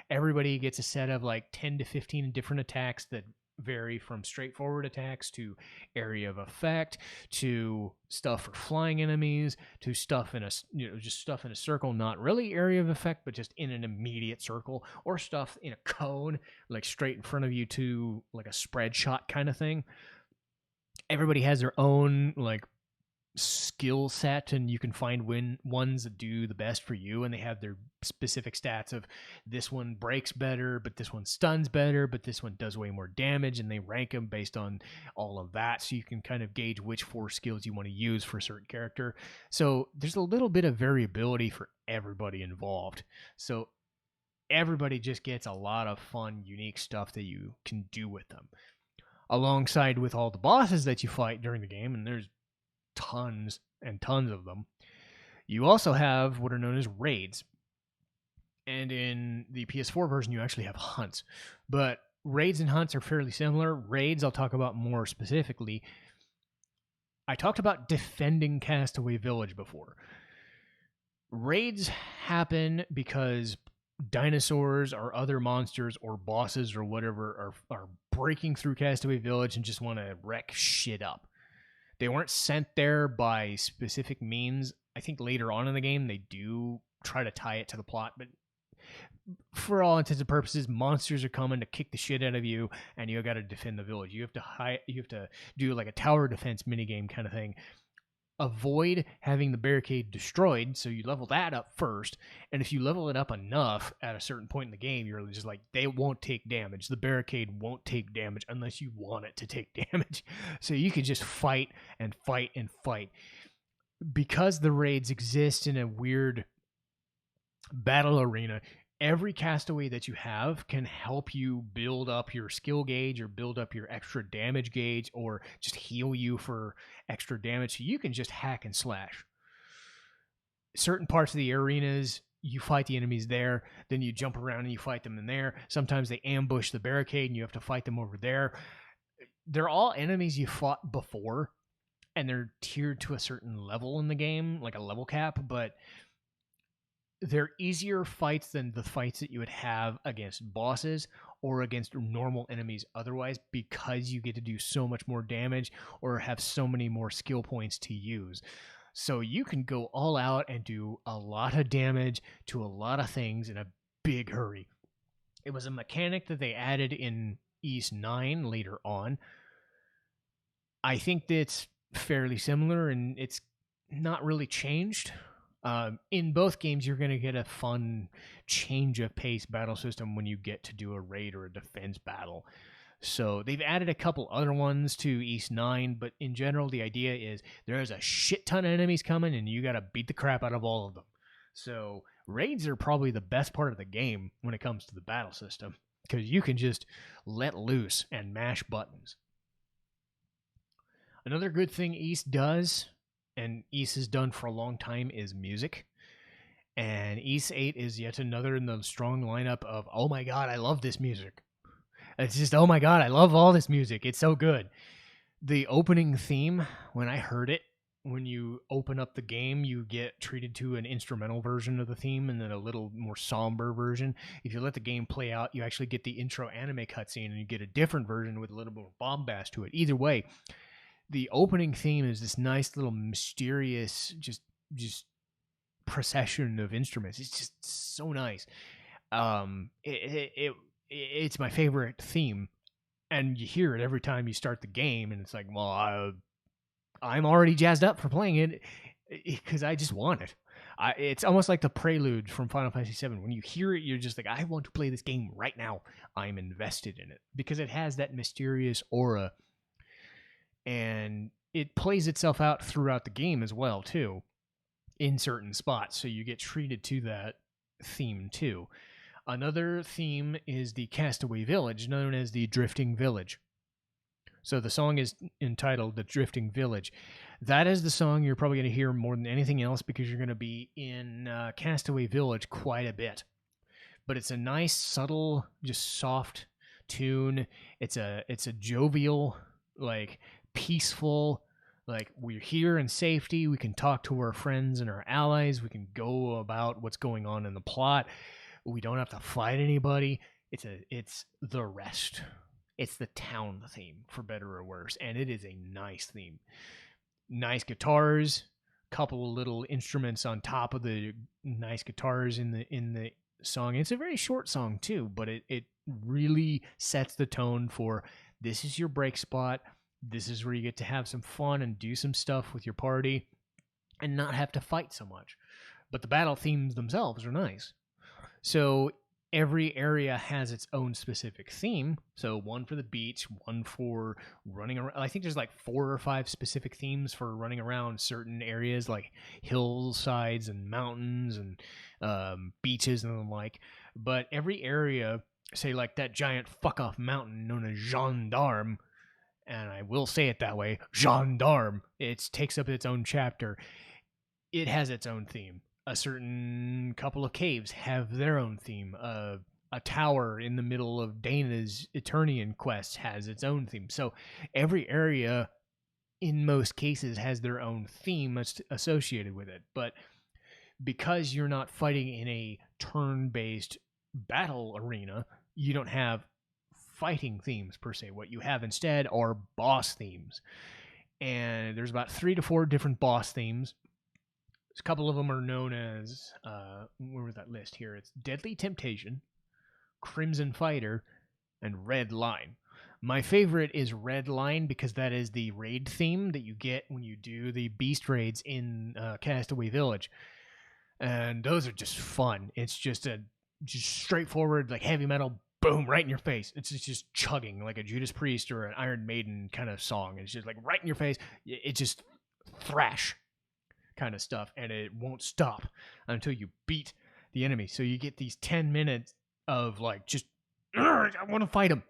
Everybody gets a set of like 10 to 15 different attacks that vary from straightforward attacks to area of effect to stuff for flying enemies to stuff in a just stuff in a circle, not really area of effect but just in an immediate circle, or stuff in a cone like straight in front of you to like a spread shot kind of thing. Everybody has their own like skill set, and you can find ones that do the best for you, and they have their specific stats of this one breaks better, but this one stuns better, but this one does way more damage, and they rank them based on all of that, so you can kind of gauge which 4 skills you want to use for a certain character. So there's a little bit of variability for everybody involved. So everybody just gets a lot of fun, unique stuff that you can do with them. Alongside with all the bosses that you fight during the game, and there's tons and tons of them, you also have what are known as raids. And in the PS4 version, you actually have hunts. But raids and hunts are fairly similar. Raids, I'll talk about more specifically. I talked about defending Castaway Village before. Raids happen because dinosaurs or other monsters or bosses or whatever are breaking through Castaway Village and just want to wreck shit up. They weren't sent there by specific means. I think later on in the game they do try to tie it to the plot, but for all intents and purposes, monsters are coming to kick the shit out of you, and you got to defend the village. You have to do like a tower defense minigame kind of thing. Avoid having the barricade destroyed, so you level that up first, and if you level it up enough at a certain point in the game, you're just like, they won't take damage. The barricade won't take damage unless you want it to take damage. So you can just fight and fight and fight. Because the raids exist in a weird battle arena, every castaway that you have can help you build up your skill gauge or build up your extra damage gauge or just heal you for extra damage. So you can just hack and slash. Certain parts of the arenas, you fight the enemies there, then you jump around and you fight them in there. Sometimes they ambush the barricade and you have to fight them over there. They're all enemies you fought before, and they're tiered to a certain level in the game, like a level cap, but they're easier fights than the fights that you would have against bosses or against normal enemies otherwise, because you get to do so much more damage or have so many more skill points to use. So you can go all out and do a lot of damage to a lot of things in a big hurry. It was a mechanic that they added in Ys IX later on. I think that's fairly similar, and it's not really changed. In both games, you're going to get a fun change of pace battle system when you get to do a raid or a defense battle. So they've added a couple other ones to Ys IX, but in general, the idea is there's a shit ton of enemies coming, and you got to beat the crap out of all of them. So raids are probably the best part of the game when it comes to the battle system, because you can just let loose and mash buttons. Another good thing Ys does, and Ys has done for a long time, is music. And Ys VIII is yet another in the strong lineup of, oh my god, I love this music. It's just, oh my god, I love all this music. It's so good. The opening theme, when I heard it, when you open up the game, you get treated to an instrumental version of the theme and then a little more somber version. If you let the game play out, you actually get the intro anime cutscene and you get a different version with a little more bombast to it. Either way, the opening theme is this nice little mysterious, just procession of instruments. It's just so nice. It's my favorite theme, and you hear it every time you start the game, and it's like, well, I'm already jazzed up for playing it because I just want it. It's almost like the prelude from Final Fantasy VII. When you hear it, you're just like, I want to play this game right now. I'm invested in it because it has that mysterious aura. And it plays itself out throughout the game as well, too, in certain spots. So you get treated to that theme, too. Another theme is the Castaway Village, known as the Drifting Village. So the song is entitled The Drifting Village. That is the song you're probably going to hear more than anything else because you're going to be in Castaway Village quite a bit. But it's a nice, subtle, just soft tune. It's a jovial, like, peaceful, like, we're here in safety, we can talk to our friends and our allies, we can go about what's going on in the plot, we don't have to fight anybody. It's the rest. It's the town theme, for better or worse, and it is a nice theme. Nice guitars, couple of little instruments on top of the nice guitars in the song. It's a very short song too, but it really sets the tone for this is your break spot. This is where you get to have some fun and do some stuff with your party and not have to fight so much. But the battle themes themselves are nice. So every area has its own specific theme. So one for the beach, one for running around. I think there's like 4 or 5 specific themes for running around certain areas, like hillsides and mountains and beaches and the like. But every area, say like that giant fuck off mountain known as Gendarme, and I will say it that way, Gendarme, it takes up its own chapter. It has its own theme. A certain couple of caves have their own theme. A tower in the middle of Dana's Eternian quest has its own theme. So every area, in most cases, has their own theme associated with it. But because you're not fighting in a turn-based battle arena, you don't have fighting themes per se. What you have instead are boss themes. And there's about 3 to 4 different boss themes. A couple of them are known as, where was that list here? It's Deadly Temptation, Crimson Fighter, and Red Line. My favorite is Red Line because that is the raid theme that you get when you do the beast raids in Castaway Village. And those are just fun. It's just straightforward, like heavy metal, boom, right in your face. It's just chugging like a Judas Priest or an Iron Maiden kind of song. It's just like right in your face. It's just thrash kind of stuff, and it won't stop until you beat the enemy. So you get these 10 minutes of like just I want to fight him.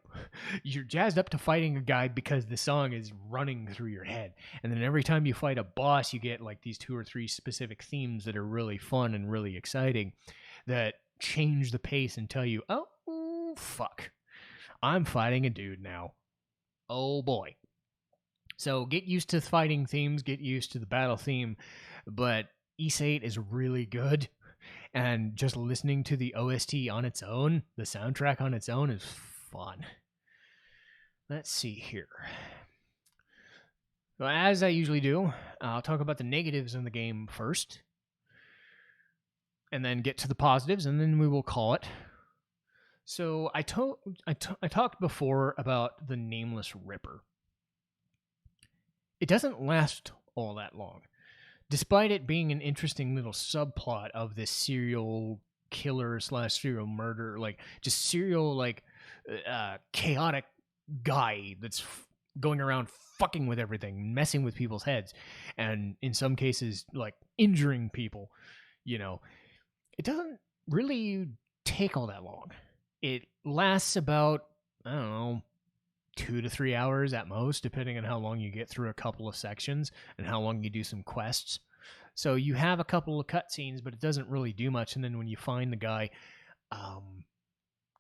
You're jazzed up to fighting a guy because the song is running through your head. And then every time you fight a boss, you get like these 2 or 3 specific themes that are really fun and really exciting that change the pace and tell you, oh fuck, I'm fighting a dude now. Oh boy. So get used to fighting themes, get used to the battle theme, but Ys VIII is really good, and just listening to the OST on its own, the soundtrack on its own, is fun. Let's see here. So as I usually do, I'll talk about the negatives in the game first, and then get to the positives, and then we will call it. So I talked before about the Nameless Ripper. It doesn't last all that long. Despite it being an interesting little subplot of this serial killer / serial murder, like just serial, like chaotic guy that's going around fucking with everything, messing with people's heads, and in some cases, like injuring people, you know, it doesn't really take all that long. It lasts about, I don't know, 2 to 3 hours at most, depending on how long you get through a couple of sections and how long you do some quests. So you have a couple of cutscenes, but it doesn't really do much. And then when you find the guy,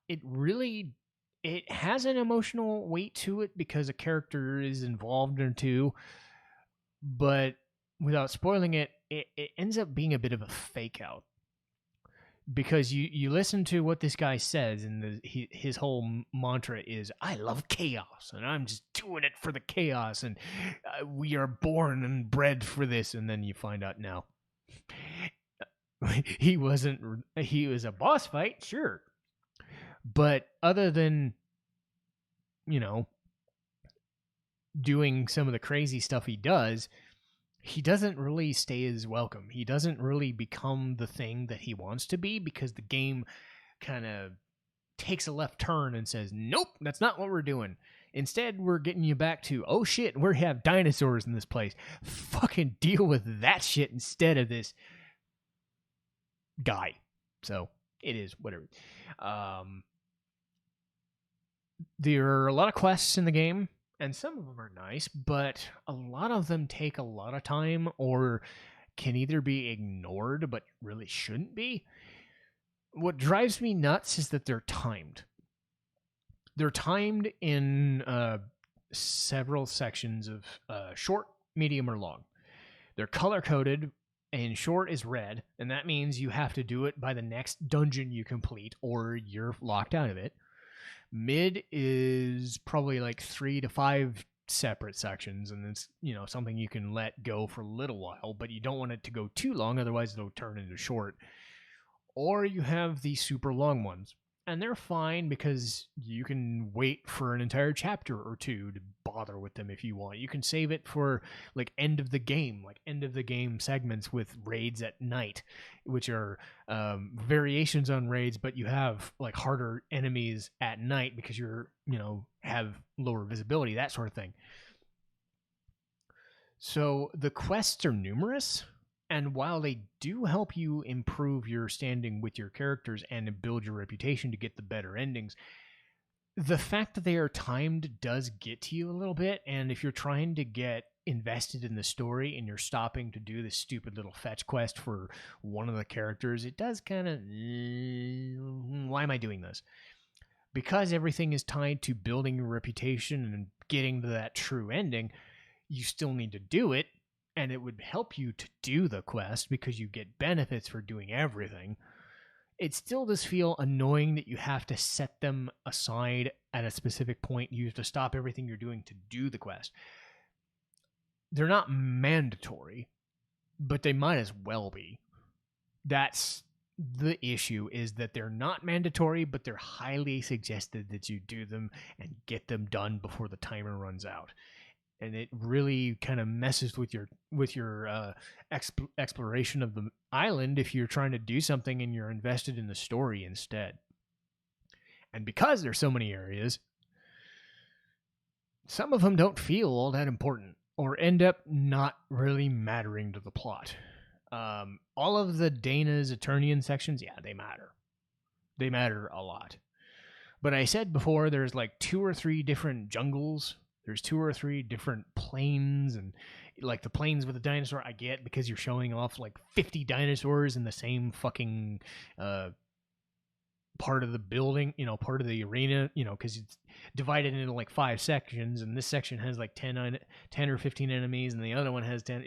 it has an emotional weight to it because a character is involved or two. But without spoiling it, it ends up being a bit of a fake out. Because you listen to what this guy says, and his whole mantra is, I love chaos, and I'm just doing it for the chaos, and we are born and bred for this. And then you find out, no. He was a boss fight, sure. But other than, doing some of the crazy stuff he does, he doesn't really stay as welcome. He doesn't really become the thing that he wants to be because the game kind of takes a left turn and says, nope, that's not what we're doing. Instead, we're getting you back to, oh shit, we have dinosaurs in this place. Fucking deal with that shit instead of this guy. So it is whatever. There are a lot of quests in the game. And some of them are nice, but a lot of them take a lot of time or can either be ignored but really shouldn't be. What drives me nuts is that they're timed. They're timed in several sections of short, medium, or long. They're color-coded, and short is red, and that means you have to do it by the next dungeon you complete or you're locked out of it. Mid is probably like 3 to 5 separate sections, and it's something you can let go for a little while, but you don't want it to go too long, otherwise it'll turn into short. Or you have the super long ones, and they're fine because you can wait for an entire chapter or two to bother with them if you want. You can save it for like end of the game segments with raids at night, which are variations on raids, but you have like harder enemies at night because you're, have lower visibility, that sort of thing. So the quests are numerous, and while they do help you improve your standing with your characters and build your reputation to get the better endings, the fact that they are timed does get to you a little bit. And if you're trying to get invested in the story and you're stopping to do this stupid little fetch quest for one of the characters, it does kind of, why am I doing this? Because everything is tied to building your reputation and getting to that true ending, you still need to do it, and it would help you to do the quest because you get benefits for doing everything. It still does feel annoying that you have to set them aside at a specific point. You have to stop everything you're doing to do the quest. They're not mandatory, but they might as well be. That's the issue, is that they're not mandatory, but they're highly suggested that you do them and get them done before the timer runs out. And it really kind of messes with your exploration of the island if you're trying to do something and you're invested in the story instead. And because there's so many areas, some of them don't feel all that important or end up not really mattering to the plot. All of the Dana's Eternian sections, yeah, they matter. They matter a lot. But I said before, there's like 2 or 3 different jungles. There's 2 or 3 different planes, and like the planes with the dinosaur I get because you're showing off like 50 dinosaurs in the same fucking part of the building, part of the arena, because it's divided into like 5 sections, and this section has like 10 or 15 enemies, and the other one has 10,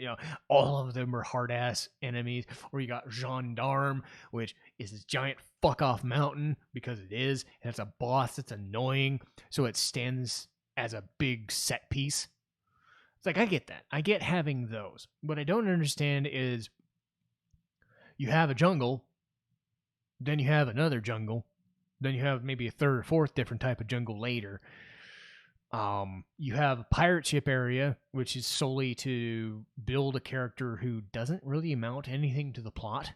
all of them are hard-ass enemies. Or you got Gendarme, which is this giant fuck-off mountain, because it is, and it's a boss that's annoying, so it stands as a big set piece. It's like, I get that. I get having those. What I don't understand is you have a jungle, then you have another jungle, then you have maybe a 3rd or 4th different type of jungle later. You have a pirate ship area, which is solely to build a character who doesn't really amount to anything to the plot.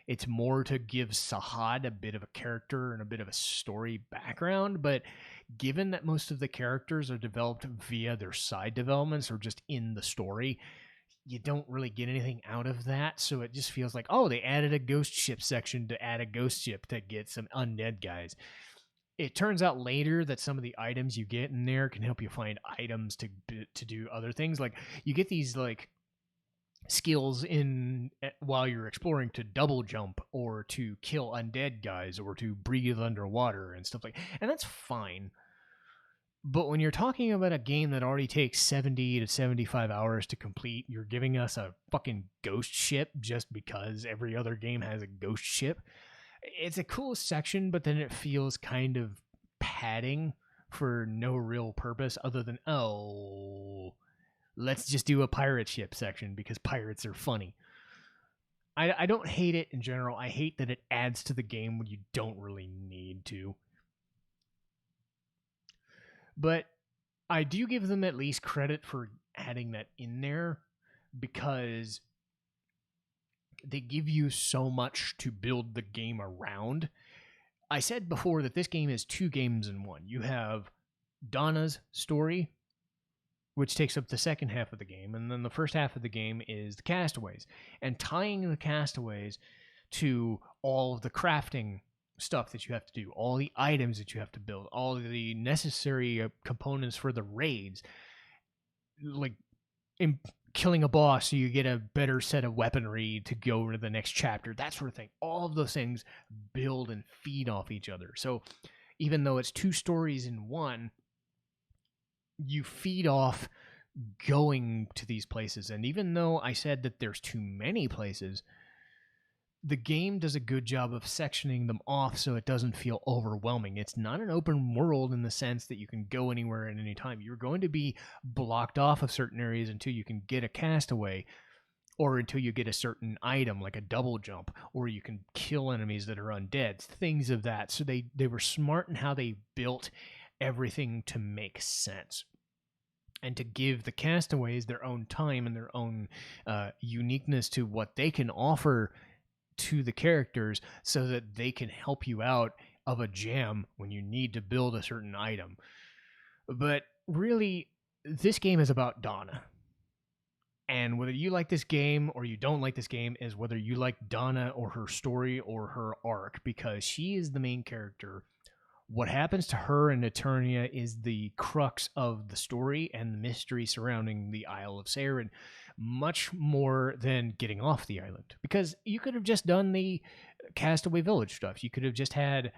It's more to give Sahad a bit of a character and a bit of a story background, but given that most of the characters are developed via their side developments or just in the story, you don't really get anything out of that. So it just feels like, oh, they added a ghost ship section to add a ghost ship to get some undead guys. It turns out later that some of the items you get in there can help you find items to do other things. Like you get these like skills in while you're exploring to double jump or to kill undead guys or to breathe underwater and stuff like, and that's fine. But when you're talking about a game that already takes 70 to 75 hours to complete, you're giving us a fucking ghost ship just because every other game has a ghost ship. It's a cool section, but then it feels kind of padding for no real purpose other than, let's just do a pirate ship section because pirates are funny. I don't hate it in general. I hate that it adds to the game when you don't really need to. But I do give them at least credit for adding that in there because they give you so much to build the game around. I said before that this game is 2 games in one. You have Donna's story, which takes up the second half of the game, and then the first half of the game is the Castaways. And tying the Castaways to all of the crafting stuff that you have to do, all the items that you have to build, all the necessary components for the raids, like killing a boss so you get a better set of weaponry to go to the next chapter, that sort of thing. All of those things build and feed off each other. So even though it's 2 stories in one, you feed off going to these places. And even though I said that there's too many places, the game does a good job of sectioning them off so it doesn't feel overwhelming. It's not an open world in the sense that you can go anywhere at any time. You're going to be blocked off of certain areas until you can get a castaway or until you get a certain item like a double jump, or you can kill enemies that are undead, things of that. So they were smart in how they built everything to make sense. and to give the Castaways their own time and their own uniqueness to what they can offer to the characters so that they can help you out of a jam when you need to build a certain item. But really, this game is about Donna. And whether you like this game or you don't like this game is whether you like Donna or her story or her arc, because she is the main character. What happens to her in Eternia is the crux of the story and the mystery surrounding the Isle of Saren, much more than getting off the island. Because you could have just done the Castaway Village stuff. You could have just had,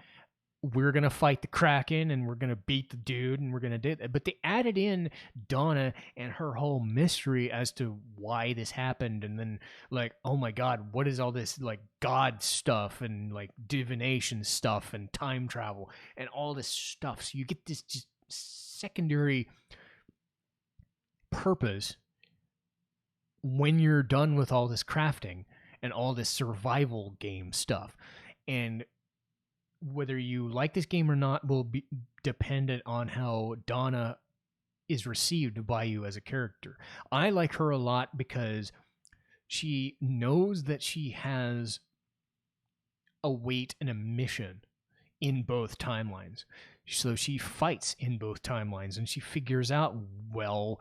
we're going to fight the Kraken and we're going to beat the dude and we're going to do that. But they added in Donna and her whole mystery as to why this happened. And then, like, oh my God, what is all this, like, God stuff and, like, divination stuff and time travel and all this stuff. So you get this just secondary purpose when you're done with all this crafting and all this survival game stuff. And whether you like this game or not will be dependent on how Donna is received by you as a character. I like her a lot because she knows that she has a weight and a mission in both timelines. So she fights in both timelines and she figures out, well,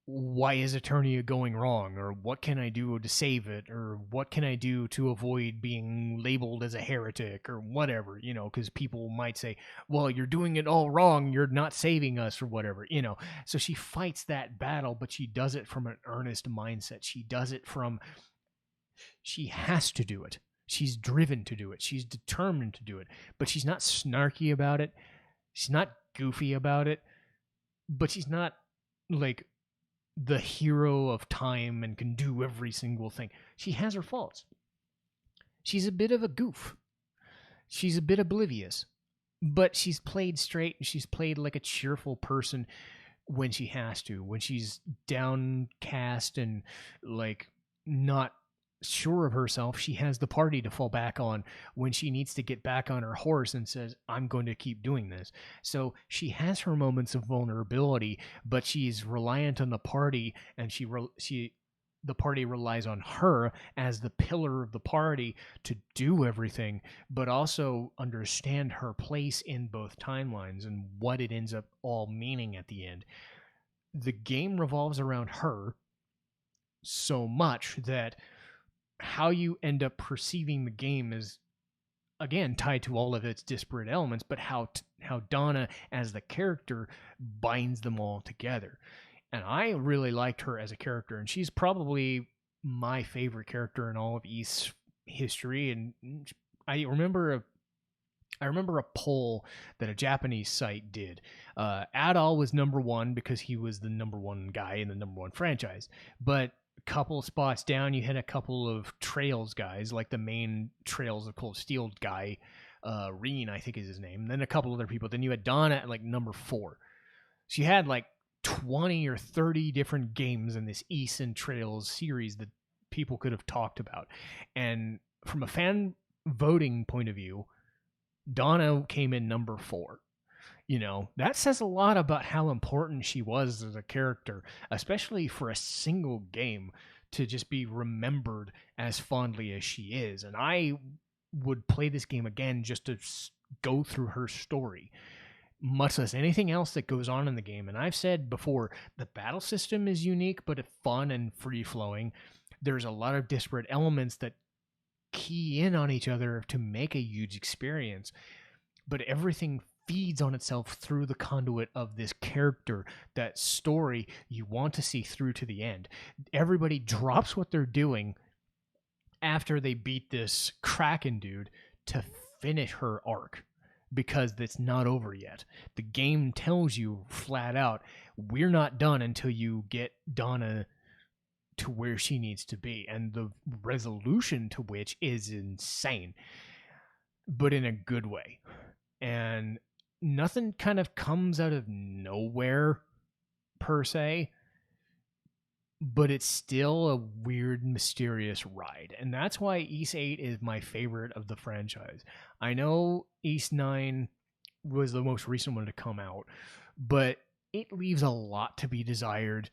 why is Eternia going wrong? Or what can I do to save it? Or what can I do to avoid being labeled as a heretic? Or whatever, you know, because people might say, well, you're doing it all wrong. You're not saving us or whatever, you know. So she fights that battle, but she does it from an earnest mindset. She does it from, she has to do it. She's driven to do it. She's determined to do it. But she's not snarky about it. She's not goofy about it. But she's not, like, the hero of time and can do every single thing. She has her faults. She's a bit of a goof. She's a bit oblivious. But she's played straight and she's played like a cheerful person when she has to. When she's downcast and, like, not sure of herself, she has the party to fall back on when she needs to get back on her horse and says, I'm going to keep doing this. So she has her moments of vulnerability, but she's reliant on the party, and the party relies on her as the pillar of the party to do everything, but also understand her place in both timelines and what it ends up all meaning at the end. The game revolves around her so much that how you end up perceiving the game is, again, tied to all of its disparate elements, but how Donna as the character binds them all together. And I really liked her as a character, and she's probably my favorite character in all of Ys history. And I remember a poll that a Japanese site did. Adol was number one because he was the number one guy in the number one franchise, but couple spots down, you had a couple of Trails guys, like the main Trails of Cold Steel guy, Reen, I think is his name. And then a couple other people. Then you had Donna at like number 4. She had like 20 or 30 different games in this Ys and Trails series that people could have talked about. And from a fan voting point of view, Donna came in number 4. You know, that says a lot about how important she was as a character, especially for a single game to just be remembered as fondly as she is. And I would play this game again just to go through her story, much less anything else that goes on in the game. And I've said before, the battle system is unique, but fun and free-flowing. There's a lot of disparate elements that key in on each other to make a huge experience, but everything feeds on itself through the conduit of this character, that story you want to see through to the end. Everybody drops what they're doing after they beat this Kraken dude to finish her arc, because it's not over yet. The game tells you flat out, we're not done until you get Donna to where she needs to be, and the resolution to which is insane, but in a good way. And nothing kind of comes out of nowhere, per se, but it's still a weird, mysterious ride. And that's why Ys VIII is my favorite of the franchise. I know Ys IX was the most recent one to come out, but it leaves a lot to be desired,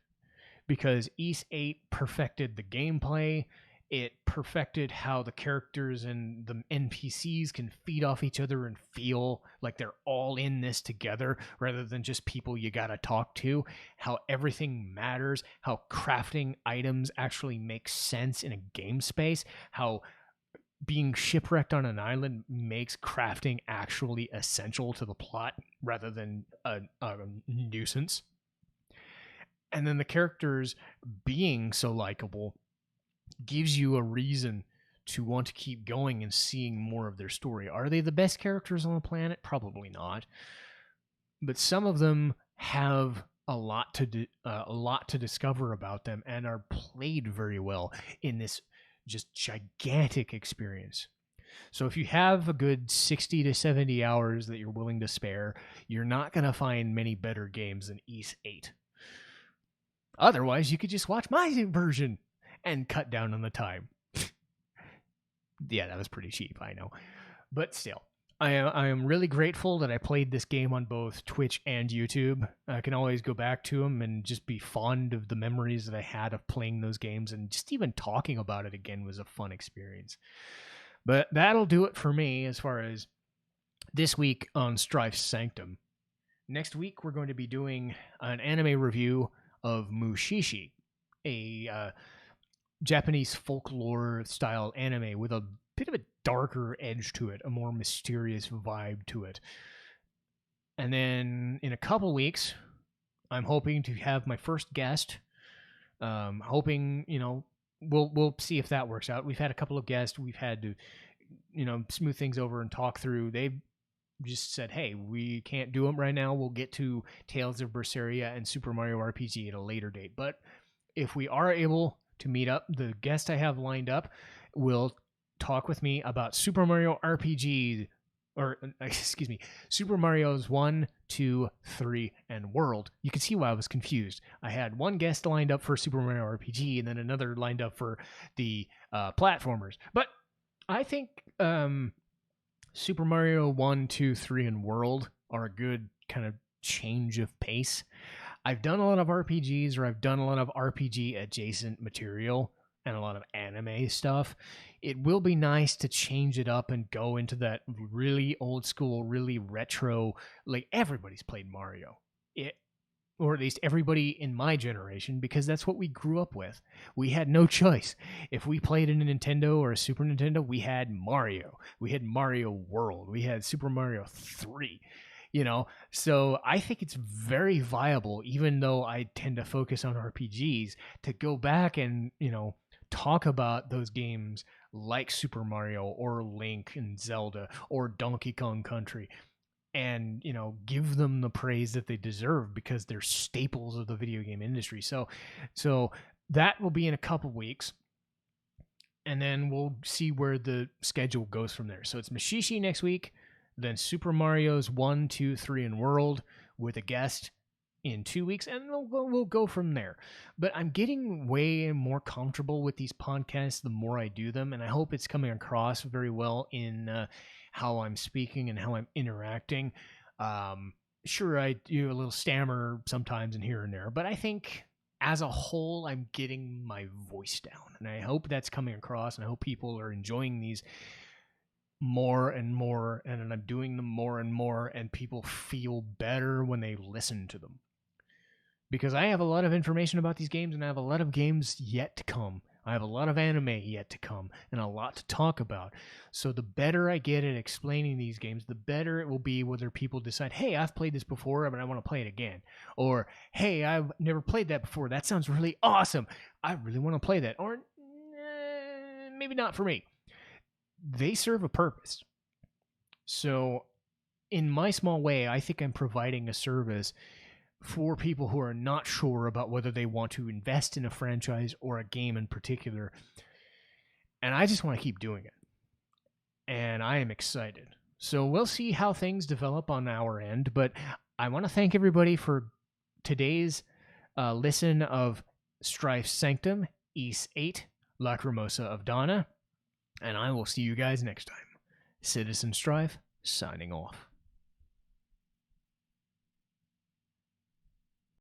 because Ys VIII perfected the gameplay. It perfected how the characters and the NPCs can feed off each other and feel like they're all in this together rather than just people you gotta talk to. How everything matters, how crafting items actually makes sense in a game space, how being shipwrecked on an island makes crafting actually essential to the plot rather than a nuisance. And then the characters being so likable gives you a reason to want to keep going and seeing more of their story. Are they the best characters on the planet? Probably not. But some of them have a lot to discover about them and are played very well in this just gigantic experience. So if you have a good 60 to 70 hours that you're willing to spare, you're not going to find many better games than Ys VIII. Otherwise, you could just watch my version and cut down on the time. Yeah, that was pretty cheap, I know. But still, I am really grateful that I played this game on both Twitch and YouTube. I can always go back to them and just be fond of the memories that I had of playing those games, and just even talking about it again was a fun experience. But that'll do it for me as far as this week on Strife's Sanctum. Next week, we're going to be doing an anime review of Mushi-Shi, a Japanese folklore-style anime with a bit of a darker edge to it, a more mysterious vibe to it. And then in a couple weeks, I'm hoping to have my first guest. Hoping, we'll see if that works out. We've had a couple of guests. We've had to, smooth things over and talk through. They've just said, hey, we can't do them right now. We'll get to Tales of Berseria and Super Mario RPG at a later date. But if we are able to meet up, the guest I have lined up will talk with me about Super Mario RPG, Super Mario's 1, 2, 3, and World. You can see why I was confused. I had one guest lined up for Super Mario RPG and then another lined up for the platformers. But I think Super Mario 1, 2, 3, and World are a good kind of change of pace. I've done a lot of RPGs, or I've done a lot of RPG adjacent material and a lot of anime stuff. It will be nice to change it up and go into that really old school, really retro, like everybody's played Mario. Or at least everybody in my generation, because that's what we grew up with. We had no choice. If we played in a Nintendo or a Super Nintendo, we had Mario. We had Mario World. We had Super Mario 3. So I think it's very viable, even though I tend to focus on RPGs, to go back and, talk about those games like Super Mario or Link and Zelda or Donkey Kong Country, and give them the praise that they deserve, because they're staples of the video game industry. So that will be in a couple weeks, and then we'll see where the schedule goes from there. So it's Mushi-Shi next week, then Super Mario's 1, 2, 3, and World with a guest in 2 weeks, and we'll go from there. But I'm getting way more comfortable with these podcasts the more I do them, and I hope it's coming across very well in how I'm speaking and how I'm interacting. Sure, I do a little stammer sometimes and here and there, but I think as a whole, I'm getting my voice down, and I hope that's coming across, and I hope people are enjoying these more and more, and I'm doing them more and more, and people feel better when they listen to them. Because I have a lot of information about these games, and I have a lot of games yet to come. I have a lot of anime yet to come, and a lot to talk about. So the better I get at explaining these games, the better it will be, whether people decide, hey, I've played this before, but I want to play it again. Or, hey, I've never played that before. That sounds really awesome. I really want to play that. Or, maybe not for me. They serve a purpose. So in my small way, I think I'm providing a service for people who are not sure about whether they want to invest in a franchise or a game in particular. And I just want to keep doing it. And I am excited. So we'll see how things develop on our end. But I want to thank everybody for today's listen of Strife's Sanctum, Ys VIII, Lacrimosa of Donna. And I will see you guys next time. Citizen Strife, signing off.